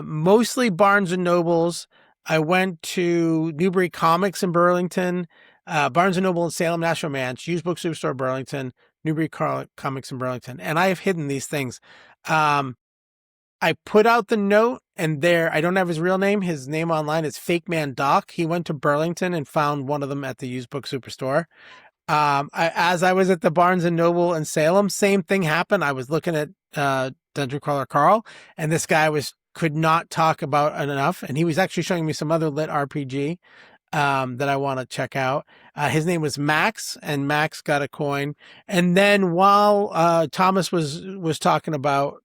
mostly Barnes and Nobles. I went to Newbury Comics in Burlington, Barnes and Noble in Salem, Nashua, Manch, Used Book Superstore, Burlington, Newbury Comics in Burlington. And I have hidden these things. I put out the note and I don't have his real name. His name online is Fake Man Doc. He went to Burlington and found one of them at the Used Book Superstore. As I was at the Barnes and Noble in Salem, same thing happened. I was looking at Dungeon Crawler Carl, and this guy could not talk about it enough. And he was actually showing me some other LitRPG that I want to check out. His name was Max, and Max got a coin. And then while Thomas was talking about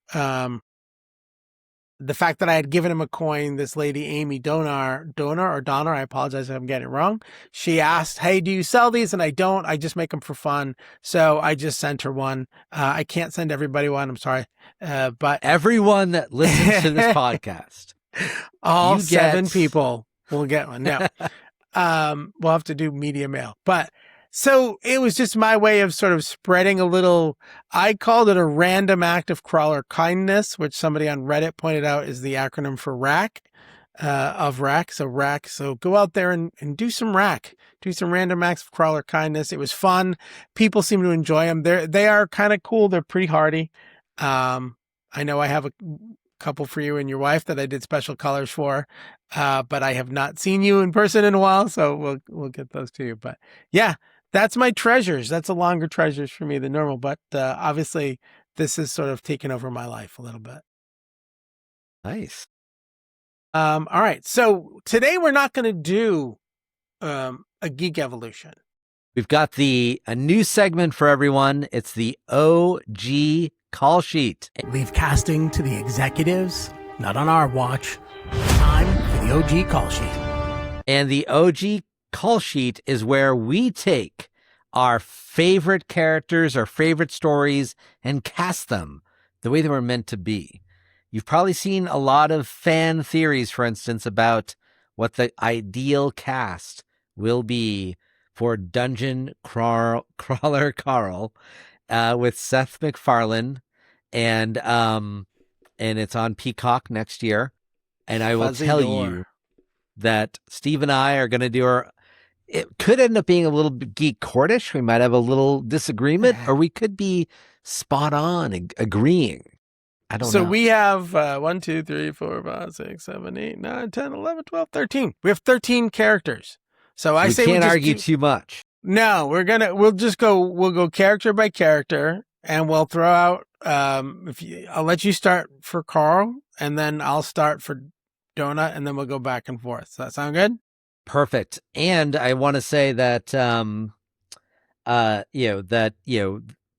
the fact that I had given him a coin, this lady, Amy Donner, I apologize if I'm getting it wrong. She asked, "Hey, do you sell these?" And I don't. I just make them for fun. So I just sent her one. I can't send everybody one. I'm sorry. But everyone that listens to this podcast, all 7 people will get one. No. We'll have to do media mail. But so it was just my way of sort of spreading a little, I called it a random act of crawler kindness, which somebody on Reddit pointed out is the acronym for RAC, of RAC. So RAC. So go out there and do some RAC, do some random acts of crawler kindness. It was fun. People seem to enjoy them. They are kind of cool. They're pretty hardy. I know I have a couple for you and your wife that I did special colors for, but I have not seen you in person in a while. So we'll get those to you. But yeah. That's my treasures. That's a longer treasures for me than normal, but obviously this has sort of taken over my life a little bit. Nice. All right. So today we're not going to do a Geek Evolution. We've got a new segment for everyone. It's the OG call sheet. Leave casting to the executives, not on our watch. Time for the OG call sheet. And the OG call sheet is where we take our favorite characters, our favorite stories, and cast them the way they were meant to be. you've probably seen a lot of fan theories, for instance, about what the ideal cast will be for Dungeon Crawler Carl, with Seth MacFarlane, and it's on Peacock next year. And I will tell you that Steve and I are going to do it could end up being a little bit geek courtish. We might have a little disagreement, or we could be spot on and agreeing. I don't know. So we have 1, 2, 3, 4, 5, 6, 7, 8, 9, 10, 11, 12, 13. We have 13 characters. So I say we can't just argue too much. No, we'll go character by character, and we'll throw out, I'll let you start for Carl, and then I'll start for Donut, and then we'll go back and forth. Does that sound good? Perfect. And I want to say that,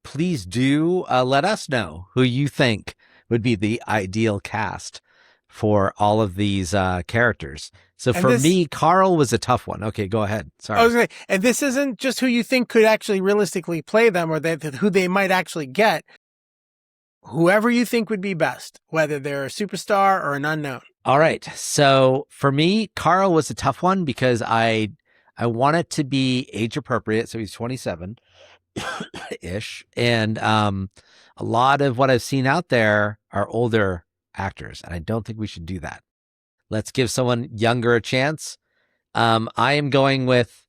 please do let us know who you think would be the ideal cast for all of these characters. So for me, Carl was a tough one. Okay, go ahead. Sorry. I was gonna say, and this isn't just who you think could actually realistically play them, or who they might actually get. Whoever you think would be best, whether they're a superstar or an unknown. All right. So for me, Carl was a tough one because I want it to be age appropriate. So he's 27 ish. And a lot of what I've seen out there are older actors, and I don't think we should do that. Let's give someone younger a chance. I am going with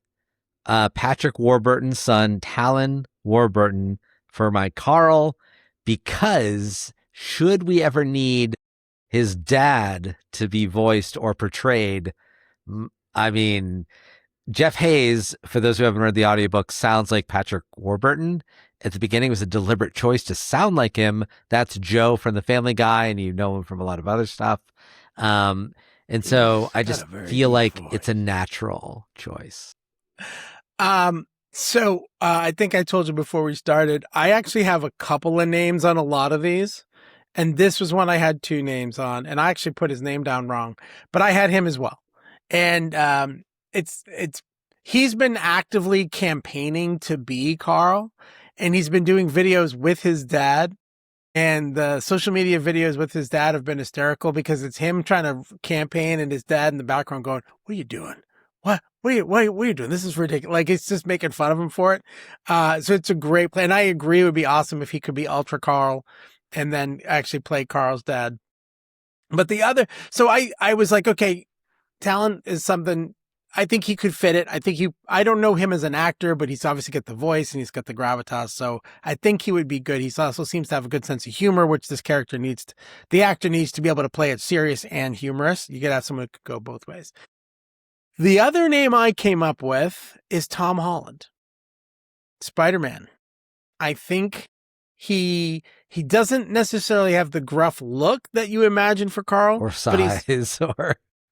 Patrick Warburton's son, Talon Warburton, for my Carl, because should we ever need his dad to be voiced or portrayed, I mean, Jeff Hayes, for those who haven't read the audiobook, sounds like Patrick Warburton. At the beginning, it was a deliberate choice to sound like him. That's Joe from The Family Guy, and you know him from a lot of other stuff. And so I just feel like it's a natural choice. So I think I told you before we started, I actually have a couple of names on a lot of these. And this was one I had 2 names on, and I actually put his name down wrong, but I had him as well. And he's been actively campaigning to be Carl, and he's been doing videos with his dad. And the social media videos with his dad have been hysterical because it's him trying to campaign and his dad in the background going, "What are you doing? What are you doing? This is ridiculous." Like, it's just making fun of him for it. So it's a great play. And I agree it would be awesome if he could be Ultra Carl and then actually play Carl's dad. But so I was like, okay, Talon is something, I think he could fit it. I don't know him as an actor, but he's obviously got the voice and he's got the gravitas. So I think he would be good. He also seems to have a good sense of humor, which this character needs. The actor needs to be able to play it serious and humorous. You could have someone who could go both ways. The other name I came up with is Tom Holland, Spider-Man. I think he doesn't necessarily have the gruff look that you imagine for Carl. Or size,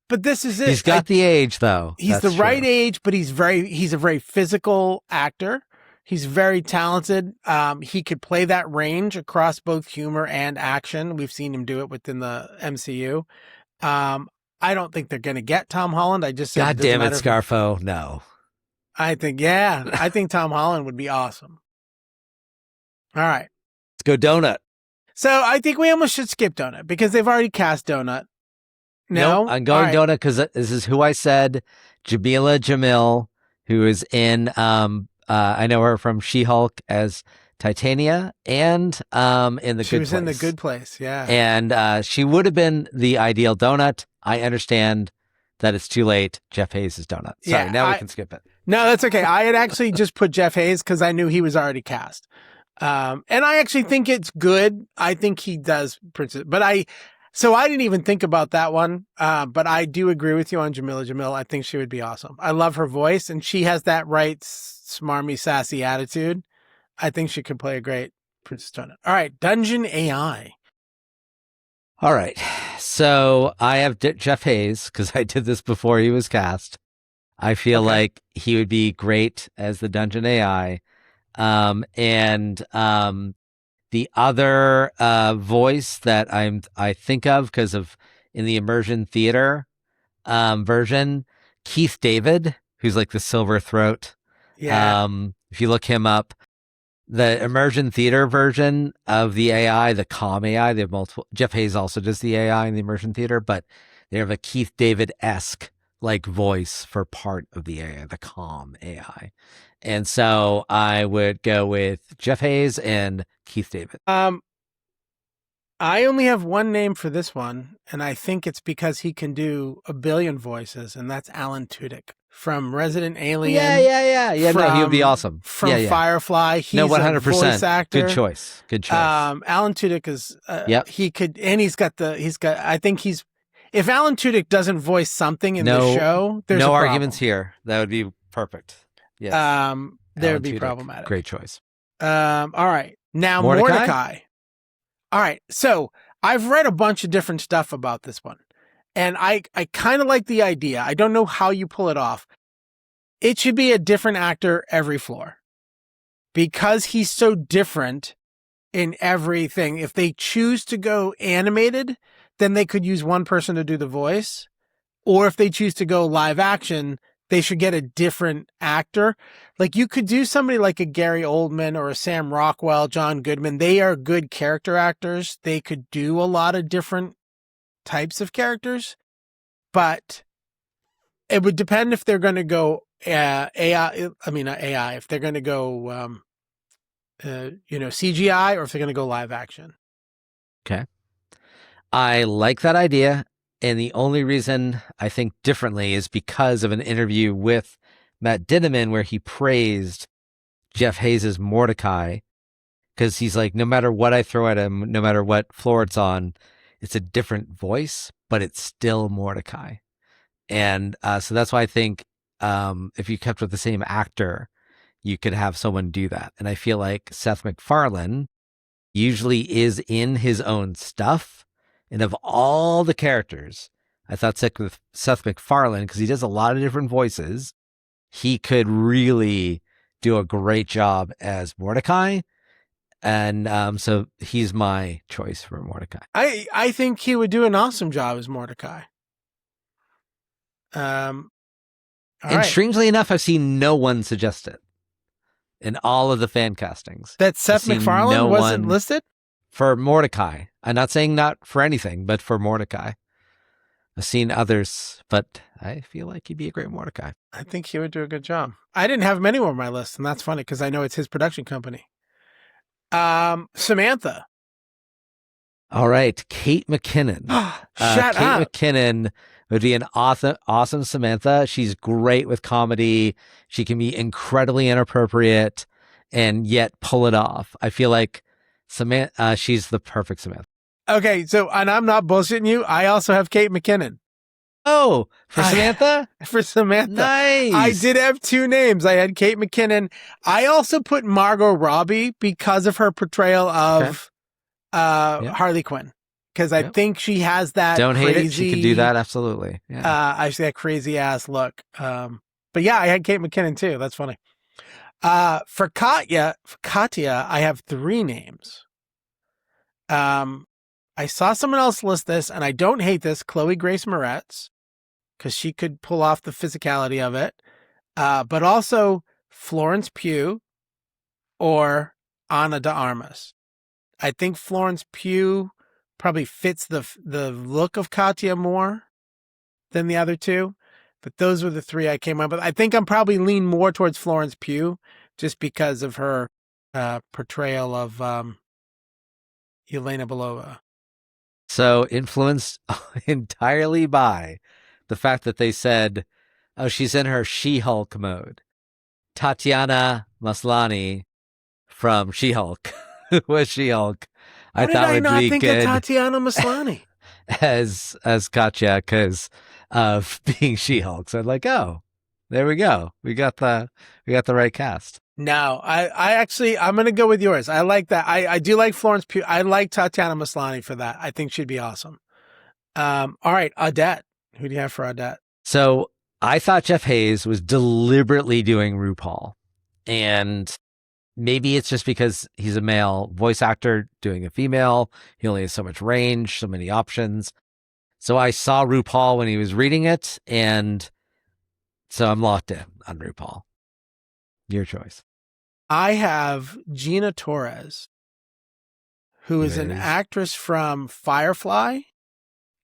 But this is it. He's got the age, though. He's the right age, but he's a very physical actor. He's very talented. He could play that range across both humor and action. We've seen him do it within the MCU. I don't think they're going to get Tom Holland. I just said, God damn it, Scarfo. No. I think Tom Holland would be awesome. All right. Let's go Donut. So I think we almost should skip Donut because they've already cast Donut. No, I'm going Donut because this is who I said. Jamila Jamil, who is in, I know her from She-Hulk as Titania and in The Good Place. She was in The Good Place, yeah. And she would have been the ideal Donut. I understand that it's too late. Jeff Hayes is Donut. Sorry, now we can skip it. No, that's okay. I had actually just put Jeff Hayes because I knew he was already cast. And I actually think it's good. I think he does. So I didn't even think about that one. But I do agree with you on Jamila Jamil. I think she would be awesome. I love her voice and she has that right smarmy, sassy attitude. I think she could play a great Princess Donut. All right. Dungeon AI. All right. So I have Jeff Hayes because I did this before he was cast. I feel like he would be great as the Dungeon AI. And the other voice that I think of because of in the immersion theater version, Keith David, who's like the silver throat. Yeah. If you look him up, the immersion theater version of the AI, the calm AI, they have multiple. Jeff Hayes also does the AI in the immersion theater, but they have a Keith David-esque like voice for part of the AI, the calm AI. And so I would go with Jeff Hayes and Keith David. I only have one name for this one, and I think it's because he can do a billion voices, and that's Alan Tudyk from Resident Alien. Yeah. No, he would be awesome. From Firefly. He's 100%. A voice actor. Good choice. Alan Tudyk is, he could, and I think if Alan Tudyk doesn't voice something in the show, there's no a arguments here. That would be perfect. Yes. There would be problematic. Great choice. All right. Now, Mordecai. All right. So I've read a bunch of different stuff about this one, and I kind of like the idea. I don't know how you pull it off. It should be a different actor every floor because he's so different in everything. If they choose to go animated, then they could use one person to do the voice. Or if they choose to go live action, they should get a different actor. Like you could do somebody like a Gary Oldman or a Sam Rockwell, John Goodman. They are good character actors. They could do a lot of different types of characters, but it would depend if they're going to go AI. I mean, not AI. If they're going to go, CGI, or if they're going to go live action. Okay. I like that idea. And the only reason I think differently is because of an interview with Matt Dinniman where he praised Jeff Hayes' Mordecai, because he's like, no matter what I throw at him, no matter what floor it's on, it's a different voice, but it's still Mordecai. And so that's why I think if you kept with the same actor, you could have someone do that. And I feel like Seth MacFarlane usually is in his own stuff. And of all the characters, I thought Seth MacFarlane, because he does a lot of different voices, he could really do a great job as Mordecai. And so he's my choice for Mordecai. I think he would do an awesome job as Mordecai. And strangely enough, I've seen no one suggest it in all of the fan castings. That Seth MacFarlane wasn't listed? For Mordecai. I'm not saying not for anything, but for Mordecai. I've seen others, but I feel like he'd be a great Mordecai. I think he would do a good job. I didn't have him anywhere on my list, and that's funny because I know it's his production company. Samantha. All right. Kate McKinnon. Shut up. Kate McKinnon would be an awesome Samantha. She's great with comedy. She can be incredibly inappropriate and yet pull it off. I feel like Samantha, she's the perfect Samantha. Okay, so, and I'm not bullshitting you, I also have Kate McKinnon. Oh, for Samantha? For Samantha. Nice. I did have two names. I had Kate McKinnon. I also put Margot Robbie because of her portrayal of Harley Quinn. Because I think she has that Don't crazy, hate it. She can do that, absolutely. Yeah. actually that crazy ass look. But yeah, I had Kate McKinnon too. That's funny. For Katya, I have three names. I saw someone else list this, and I don't hate this, Chloe Grace Moretz, because she could pull off the physicality of it. But also Florence Pugh or Ana de Armas. I think Florence Pugh probably fits the look of Katya more than the other two. But those were the three I came up with. I think I'm probably lean more towards Florence Pugh just because of her portrayal of Yelena Belova. So influenced entirely by the fact that they said, oh, she's in her She-Hulk mode. Tatiana Maslany from She-Hulk was She-Hulk. I thought would be good. Think of Tatiana Maslany as Katya because of being She-Hulk. So I'm like, oh, there we go. We got the right cast. No, I'm going to go with yours. I like that. I do like Florence Pugh. I like Tatiana Maslany for that. I think she'd be awesome. All right, Odette. Who do you have for Odette? So I thought Jeff Hayes was deliberately doing RuPaul. And maybe it's just because he's a male voice actor doing a female. He only has so much range, so many options. So I saw RuPaul when he was reading it. And so I'm locked in on RuPaul. Your choice. I have Gina Torres, who is an actress from Firefly.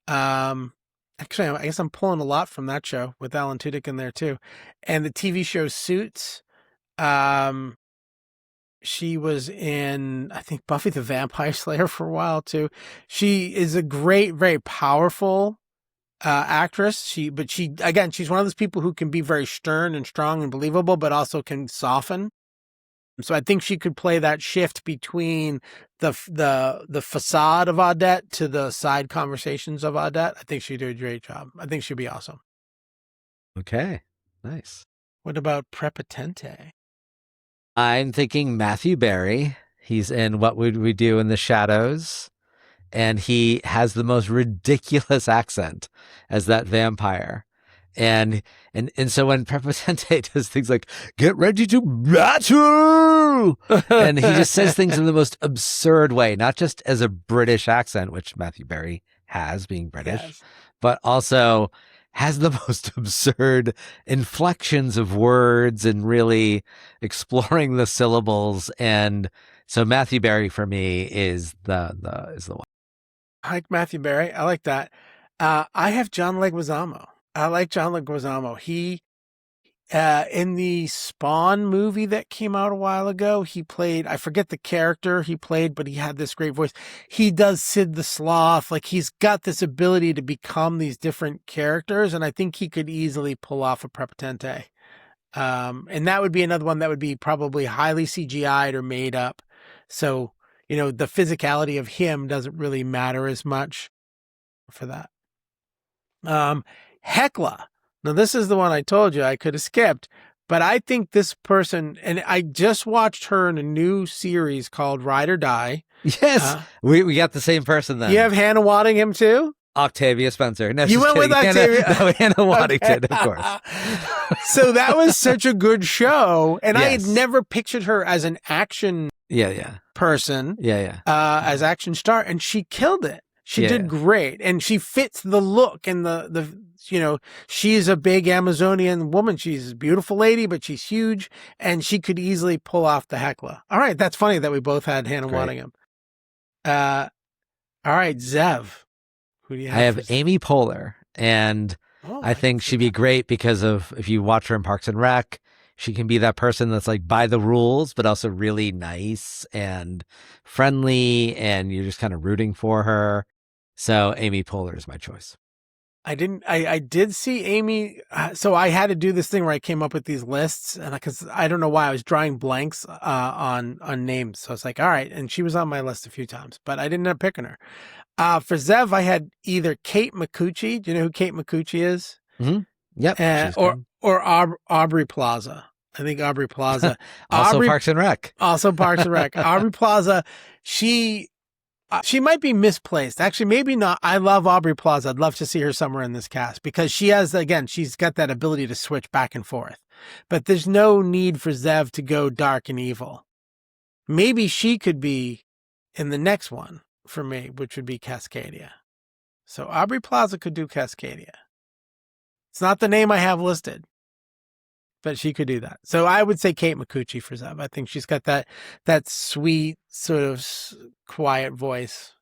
Actually, I guess I'm pulling a lot from that show with Alan Tudyk in there too. And the TV show Suits. She was in, I think, Buffy the Vampire Slayer for a while too. She is a great, very powerful actress. She's one of those people who can be very stern and strong and believable, but also can soften. So I think she could play that shift between the facade of Audette to the side conversations of Audette. I think she'd do a great job. I think she'd be awesome. Okay, nice. What about Prepotente? I'm thinking Matthew Berry. He's in What Would We Do in the Shadows, and he has the most ridiculous accent as that vampire. And so when Prepotente does things like, get ready to battle, and he just says things in the most absurd way, not just as a British accent, which Matthew Berry has, being British, but also has the most absurd inflections of words and really exploring the syllables. And so Matthew Berry for me is the one. I like Matthew Berry. I like that. I have John Leguizamo. I like John Leguizamo. He, in the Spawn movie that came out a while ago, he played, I forget the character he played, but he had this great voice. He does Sid the Sloth. Like, he's got this ability to become these different characters, and I think he could easily pull off a Prepotente. And that would be another one that would be probably highly CGI'd or made up. So, the physicality of him doesn't really matter as much for that. Hecla. Now, this is the one I told you I could have skipped, but I think this person, and I just watched her in a new series called Ride or Die. Yes, we got the same person then. You have Hannah Waddingham too? Octavia Spencer. No, you went with Octavia? Hannah Waddington, of course. So that was such a good show, and I had never pictured her as an action person. As action star, and she killed it. She did great, and she fits the look and the she's a big Amazonian woman. She's a beautiful lady, but she's huge, and she could easily pull off the Hecla. All right, that's funny that we both had Hannah Waddingham. All right, Zev. Who do you have? I have Amy Poehler, and I think she'd be great because of, if you watch her in Parks and Rec, she can be that person that's like by the rules, but also really nice and friendly, and you're just kind of rooting for her. So Amy Poehler is my choice. I did see Amy. So I had to do this thing where I came up with these lists, and because I don't know why I was drawing blanks on names. So I was like, all right. And she was on my list a few times, but I didn't end up picking her. For Zev, I had either Kate Micucci. Do you know who Kate Micucci is? Mm-hmm. Yep. Or Aubrey Plaza. I think Aubrey Plaza. Parks and Rec. Also Parks and Rec. Aubrey Plaza. She might be misplaced. Actually, maybe not. I love Aubrey Plaza. I'd love to see her somewhere in this cast because she's got that ability to switch back and forth. But there's no need for Zev to go dark and evil. Maybe she could be in the next one for me, which would be Cascadia. So Aubrey Plaza could do Cascadia. It's not the name I have listed, but she could do that. So I would say Kate Micucci for Zev. I think she's got that sweet, sort of quiet voice,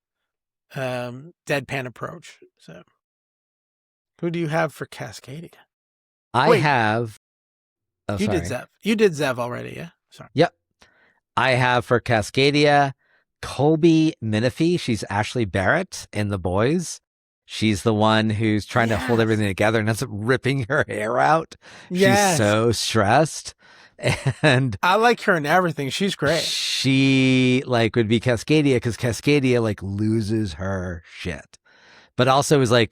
deadpan approach. So who do you have for Cascadia? I have... Oh, you did Zev. You did Zev already, yeah? Sorry. Yep. I have for Cascadia, Colby Minifie. She's Ashley Barrett in The Boys. She's the one who's trying to hold everything together and ends up ripping her hair out. She's so stressed. And I like her in everything. She's great. She would be Cascadia because Cascadia loses her shit, but also is a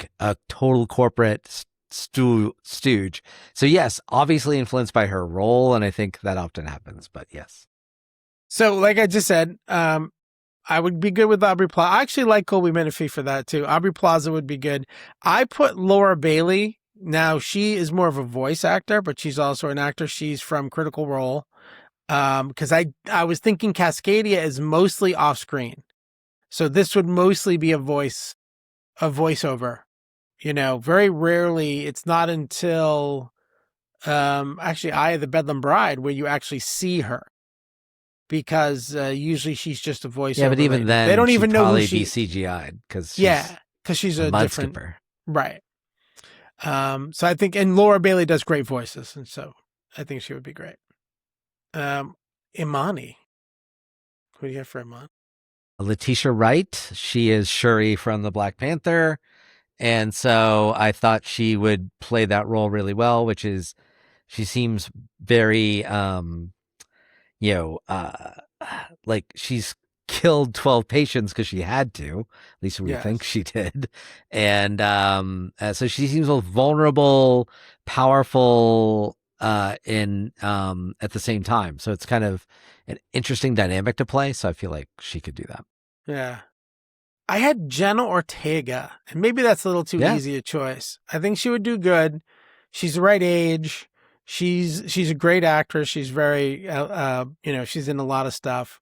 total corporate stooge. So yes, obviously influenced by her role. And I think that often happens, but yes. So like I just said, I would be good with Aubrey Plaza. I actually like Colby Minifie for that too. Aubrey Plaza would be good. I put Laura Bailey. Now she is more of a voice actor, but she's also an actor. She's from Critical Role. Because I was thinking Cascadia is mostly off screen. So this would mostly be a voiceover. Very rarely. It's not until actually Eye of the Bedlam Bride where you actually see her. because usually she's just a voiceover. Yeah, but even lady. then, they don't even know who probably she be CGI'd because she's a mud different skipper. Right. So I think, and Laura Bailey does great voices, and so I think she would be great. Imani. Who do you have for Imani? Letitia Wright. She is Shuri from the Black Panther. And so I thought she would play that role really well, which is she seems very, like she's killed 12 patients because she had to. At least we think she did. And so she seems both vulnerable, powerful, in at the same time. So it's kind of an interesting dynamic to play. So I feel like she could do that. Yeah. I had Jenna Ortega, and maybe that's a little too easy a choice. I think she would do good. She's the right age. She's a great actress. She's very, she's in a lot of stuff.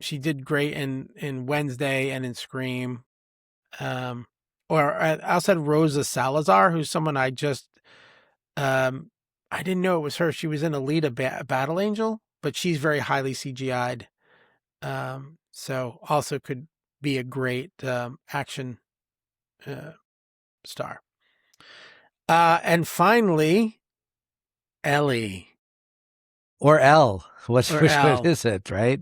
She did great in Wednesday and in Scream. Or I also had Rosa Salazar, who's someone I just, I didn't know it was her. She was in Alita Battle Angel, but she's very highly CGI'd. So also could be a great action star. And finally, Ellie. Or Elle. Which one is it, right?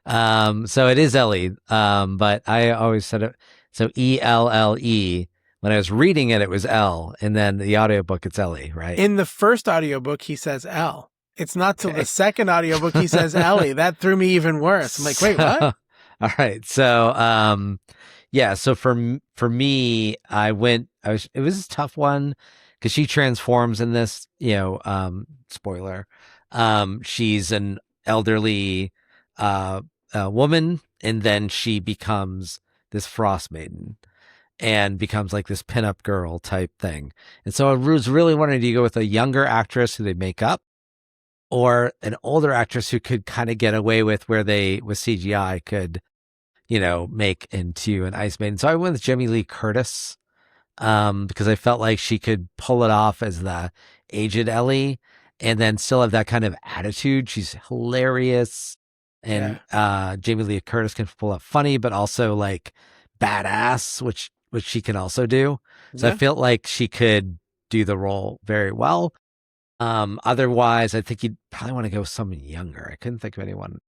So it is Ellie. But I always said it. So ELLE. When I was reading it, it was L. And then the audiobook, it's Ellie, right? In the first audiobook, he says L. It's not till the second audiobook he says Ellie. That threw me even worse. I'm like, wait, what? All right. So, so for me, it was a tough one because she transforms in this, spoiler. She's an elderly, woman, and then she becomes this frost maiden and becomes like this pinup girl type thing. And so I was really wondering, do you go with a younger actress who they make up, or an older actress who could kind of get away with where they, with CGI, could, make into an Ice Maiden. So I went with Jamie Lee Curtis because I felt like she could pull it off as the aged Ellie and then still have that kind of attitude. She's hilarious. And Jamie Lee Curtis can pull up funny, but also like badass, which she can also do. So I felt like she could do the role very well. Otherwise, I think you'd probably want to go with someone younger. I couldn't think of anyone.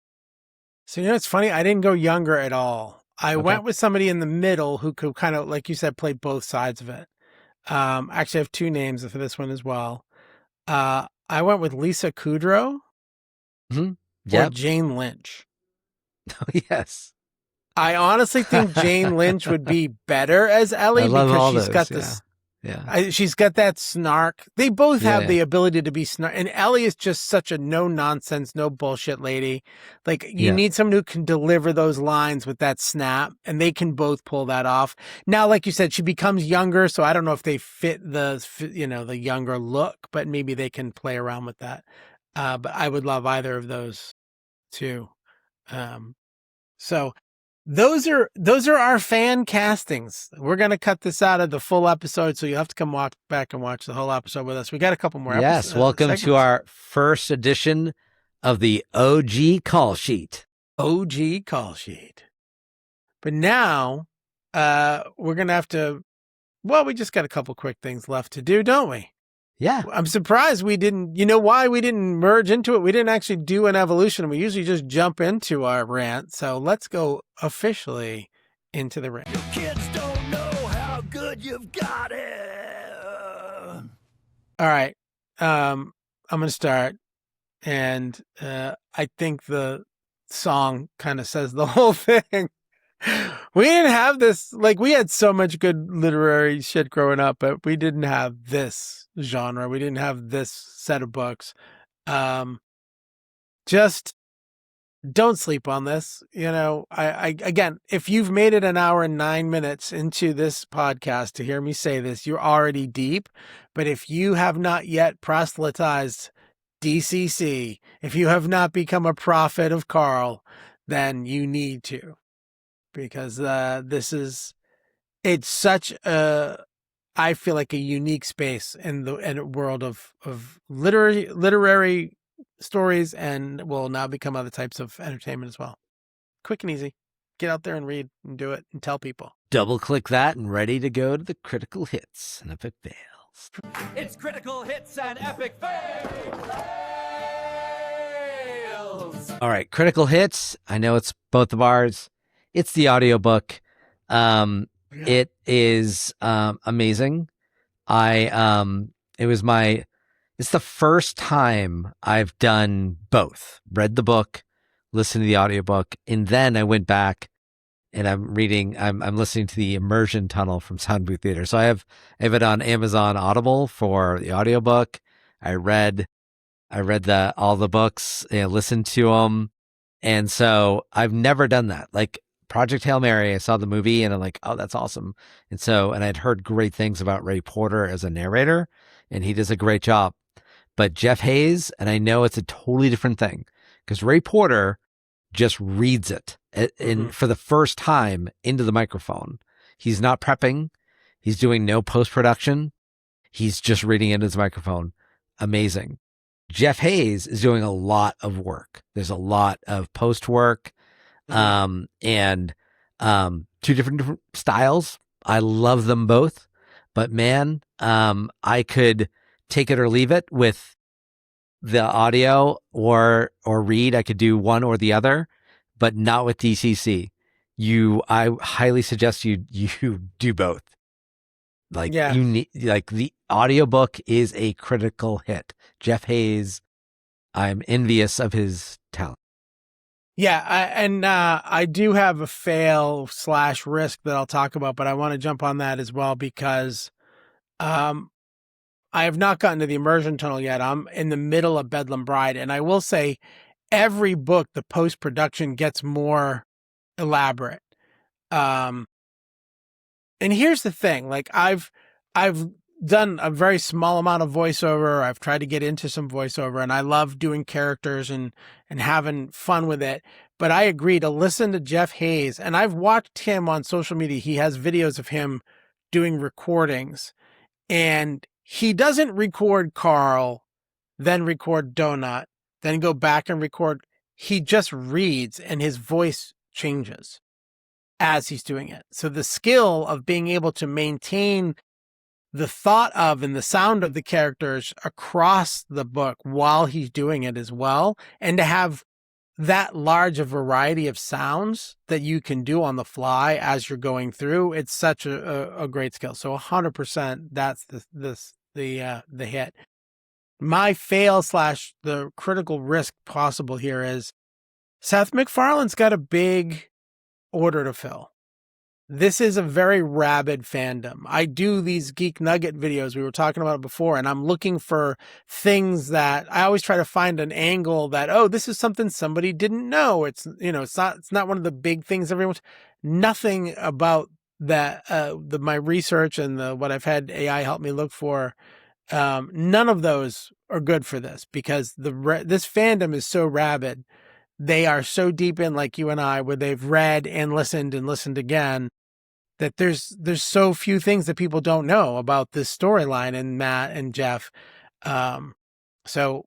So, it's funny. I didn't go younger at all. I went with somebody in the middle who could kind of, like you said, play both sides of it. Actually, I have two names for this one as well. I went with Lisa Kudrow or Jane Lynch. Yes. I honestly think Jane Lynch would be better as Ellie because she's got this. Yeah. She's got that snark. They both have the ability to be snark. And Ellie is just such a no nonsense, no bullshit lady. Like you need someone who can deliver those lines with that snap, and they can both pull that off. Now, like you said, she becomes younger. So I don't know if they fit the younger look, but maybe they can play around with that. But I would love either of those two. So those are our fan castings. We're going to cut this out of the full episode, so you have to come back and watch the whole episode with us. We got a couple more episodes. Yes, welcome to our first edition of the OG Call Sheet. OG Call Sheet. But now, we're going to have to, we just got a couple quick things left to do, don't we? Yeah. I'm surprised we didn't, why we didn't merge into it? We didn't actually do an evolution. We usually just jump into our rant. So let's go officially into the rant. Your kids don't know how good you've got it. All right. I'm going to start. And I think the song kind of says the whole thing. We didn't have this, we had so much good literary shit growing up, but we didn't have this genre. We didn't have this set of books. Just don't sleep on this. Again, if you've made it an hour and 9 minutes into this podcast to hear me say this, you're already deep. But if you have not yet proselytized DCC, if you have not become a prophet of Carl, then you need to. Because it's such I feel like a unique space in the world of literary stories and will now become other types of entertainment as well. Quick and easy. Get out there and read and do it and tell people. Double click that and ready to go to the critical hits and epic fails. It's critical hits and epic fails. All right, critical hits. I know it's both of ours. It's the audiobook. It is amazing. It's the first time I've done both. Read the book, listened to the audiobook, and then I went back and I'm listening to the immersion tunnel from Soundbooth Theater. So I have it on Amazon Audible for the audiobook. I read all the books, listened to them. And so I've never done that. Like Project Hail Mary, I saw the movie and I'm like, oh, that's awesome. And I'd heard great things about Ray Porter as a narrator, and he does a great job. But Jeff Hayes, and I know it's a totally different thing because Ray Porter just reads it for the first time into the microphone. He's not prepping. He's doing no post-production. He's just reading into his microphone. Amazing. Jeff Hayes is doing a lot of work. There's a lot of post work. And two different styles. I love them both, but man, I could take it or leave it with the audio or read. I could do one or the other, but not with DCC. I highly suggest you do both. You need, the audiobook is a critical hit. Jeff Hayes, I'm envious of his talent. Yeah, I do have a fail/risk that I'll talk about, but I want to jump on that as well because I have not gotten to the immersion tunnel yet. I'm in the middle of Bedlam Bride, and I will say every book, the post-production gets more elaborate. And here's the thing, like I've done a very small amount of voiceover. I've tried to get into some voiceover, and I love doing characters and having fun with it. But I agree to listen to Jeff Hayes, and I've watched him on social media. He has videos of him doing recordings, and he doesn't record Carl, then record Donut, then go back and record. He just reads, and his voice changes as he's doing it. So the skill of being able to maintain the thought of and the sound of the characters across the book while he's doing it as well, and to have that large a variety of sounds that you can do on the fly as you're going through, it's such a great skill. So 100%, that's the hit. My fail / the critical risk possible here is Seth MacFarlane's got a big order to fill. This is a very rabid fandom. I do these Geek Nugget videos. We were talking about it before, and I'm looking for things that I always try to find an angle that, oh, this is something somebody didn't know. It's not one of the big things everyone's. Nothing about that. My research and what I've had AI help me look for. None of those are good for this because this fandom is so rabid. They are so deep in, like you and I, where they've read and listened again, that there's so few things that people don't know about this storyline and Matt and Jeff. So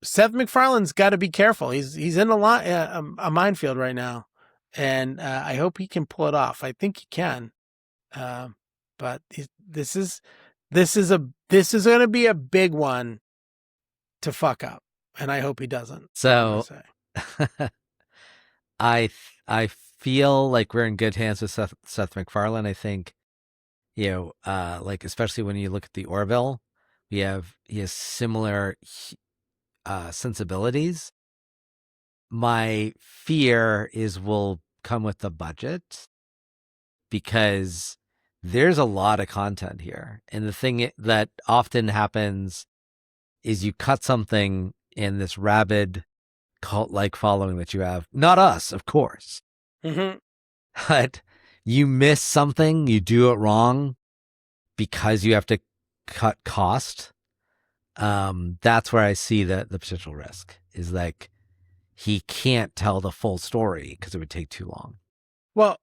Seth MacFarlane's got to be careful. He's in a minefield right now, and I hope he can pull it off. I think he can, but this is going to be a big one to fuck up, and I hope he doesn't. So I feel like we're in good hands with Seth MacFarlane. I think, especially when you look at the Orville, he has similar sensibilities. My fear is will come with the budget because there's a lot of content here. And the thing that often happens is you cut something in this rabid cult-like following that you have. Not us, of course. Mm-hmm. But you miss something, you do it wrong because you have to cut cost. That's where I see the potential risk is like he can't tell the full story because it would take too long. Well,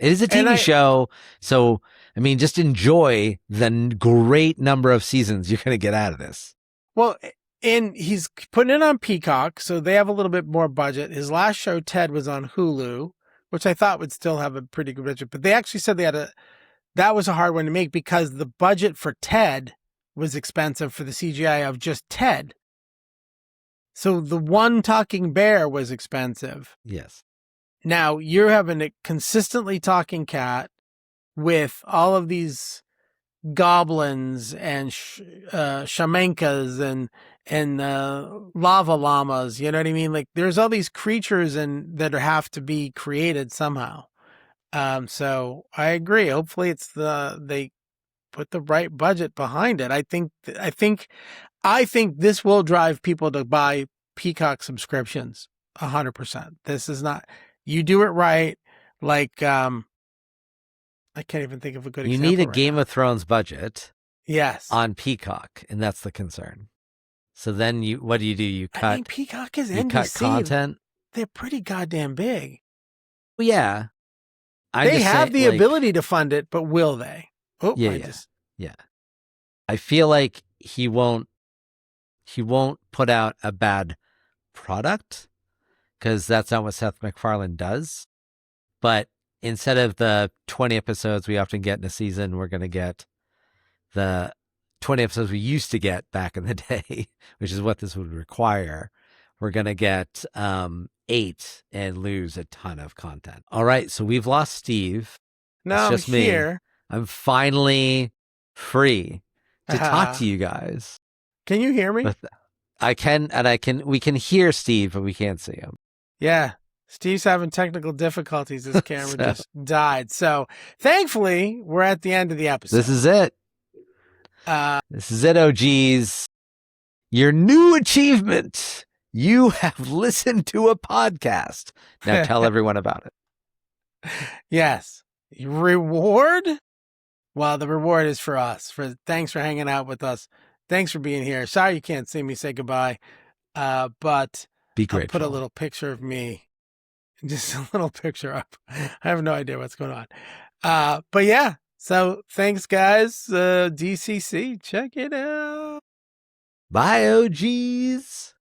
it is a TV show, so I mean, just enjoy the great number of seasons you're going to get out of this. Well, And he's putting it on Peacock, so they have a little bit more budget. His last show, Ted, was on Hulu, which I thought would still have a pretty good budget. But they actually said that was a hard one to make because the budget for Ted was expensive for the CGI of just Ted. So the one talking bear was expensive. Yes. Now you're having a consistently talking cat with all of these goblins and shamankas and lava llamas. You know what I mean? Like there's all these creatures that have to be created somehow. So I agree. Hopefully they put the right budget behind it. I think this will drive people to buy Peacock subscriptions 100%. This is not, you do it right. Like, I can't even think of a good example. You need a right Game now. of Thrones budget. Yes. On Peacock, and that's the concern. So then what do? You cut. I mean, Peacock is NBC. Cut content. They're pretty goddamn big. Well, yeah. They have the ability to fund it, but will they? Oh, yeah. I feel like he won't put out a bad product because that's not what Seth MacFarlane does. But instead of the 20 episodes we often get in a season, we're going to get the 20 episodes we used to get back in the day, which is what this would require. We're going to get 8 and lose a ton of content. All right, so we've lost Steve. No, it's just I'm here. Me. I'm finally free to talk to you guys. Can you hear me? I can, and we can hear Steve, but we can't see him. Yeah. Steve's having technical difficulties. His camera just died. So thankfully, we're at the end of the episode. This is it. This is it, OGs. Your new achievement. You have listened to a podcast. Now tell everyone about it. Yes. Reward? Well, the reward is for us. Thanks for hanging out with us. Thanks for being here. Sorry you can't see me say goodbye. But be grateful. I'll put a little picture of me. Just a little picture up. I have no idea what's going on. But yeah. So thanks, guys. DCC, check it out. Bye, OGs.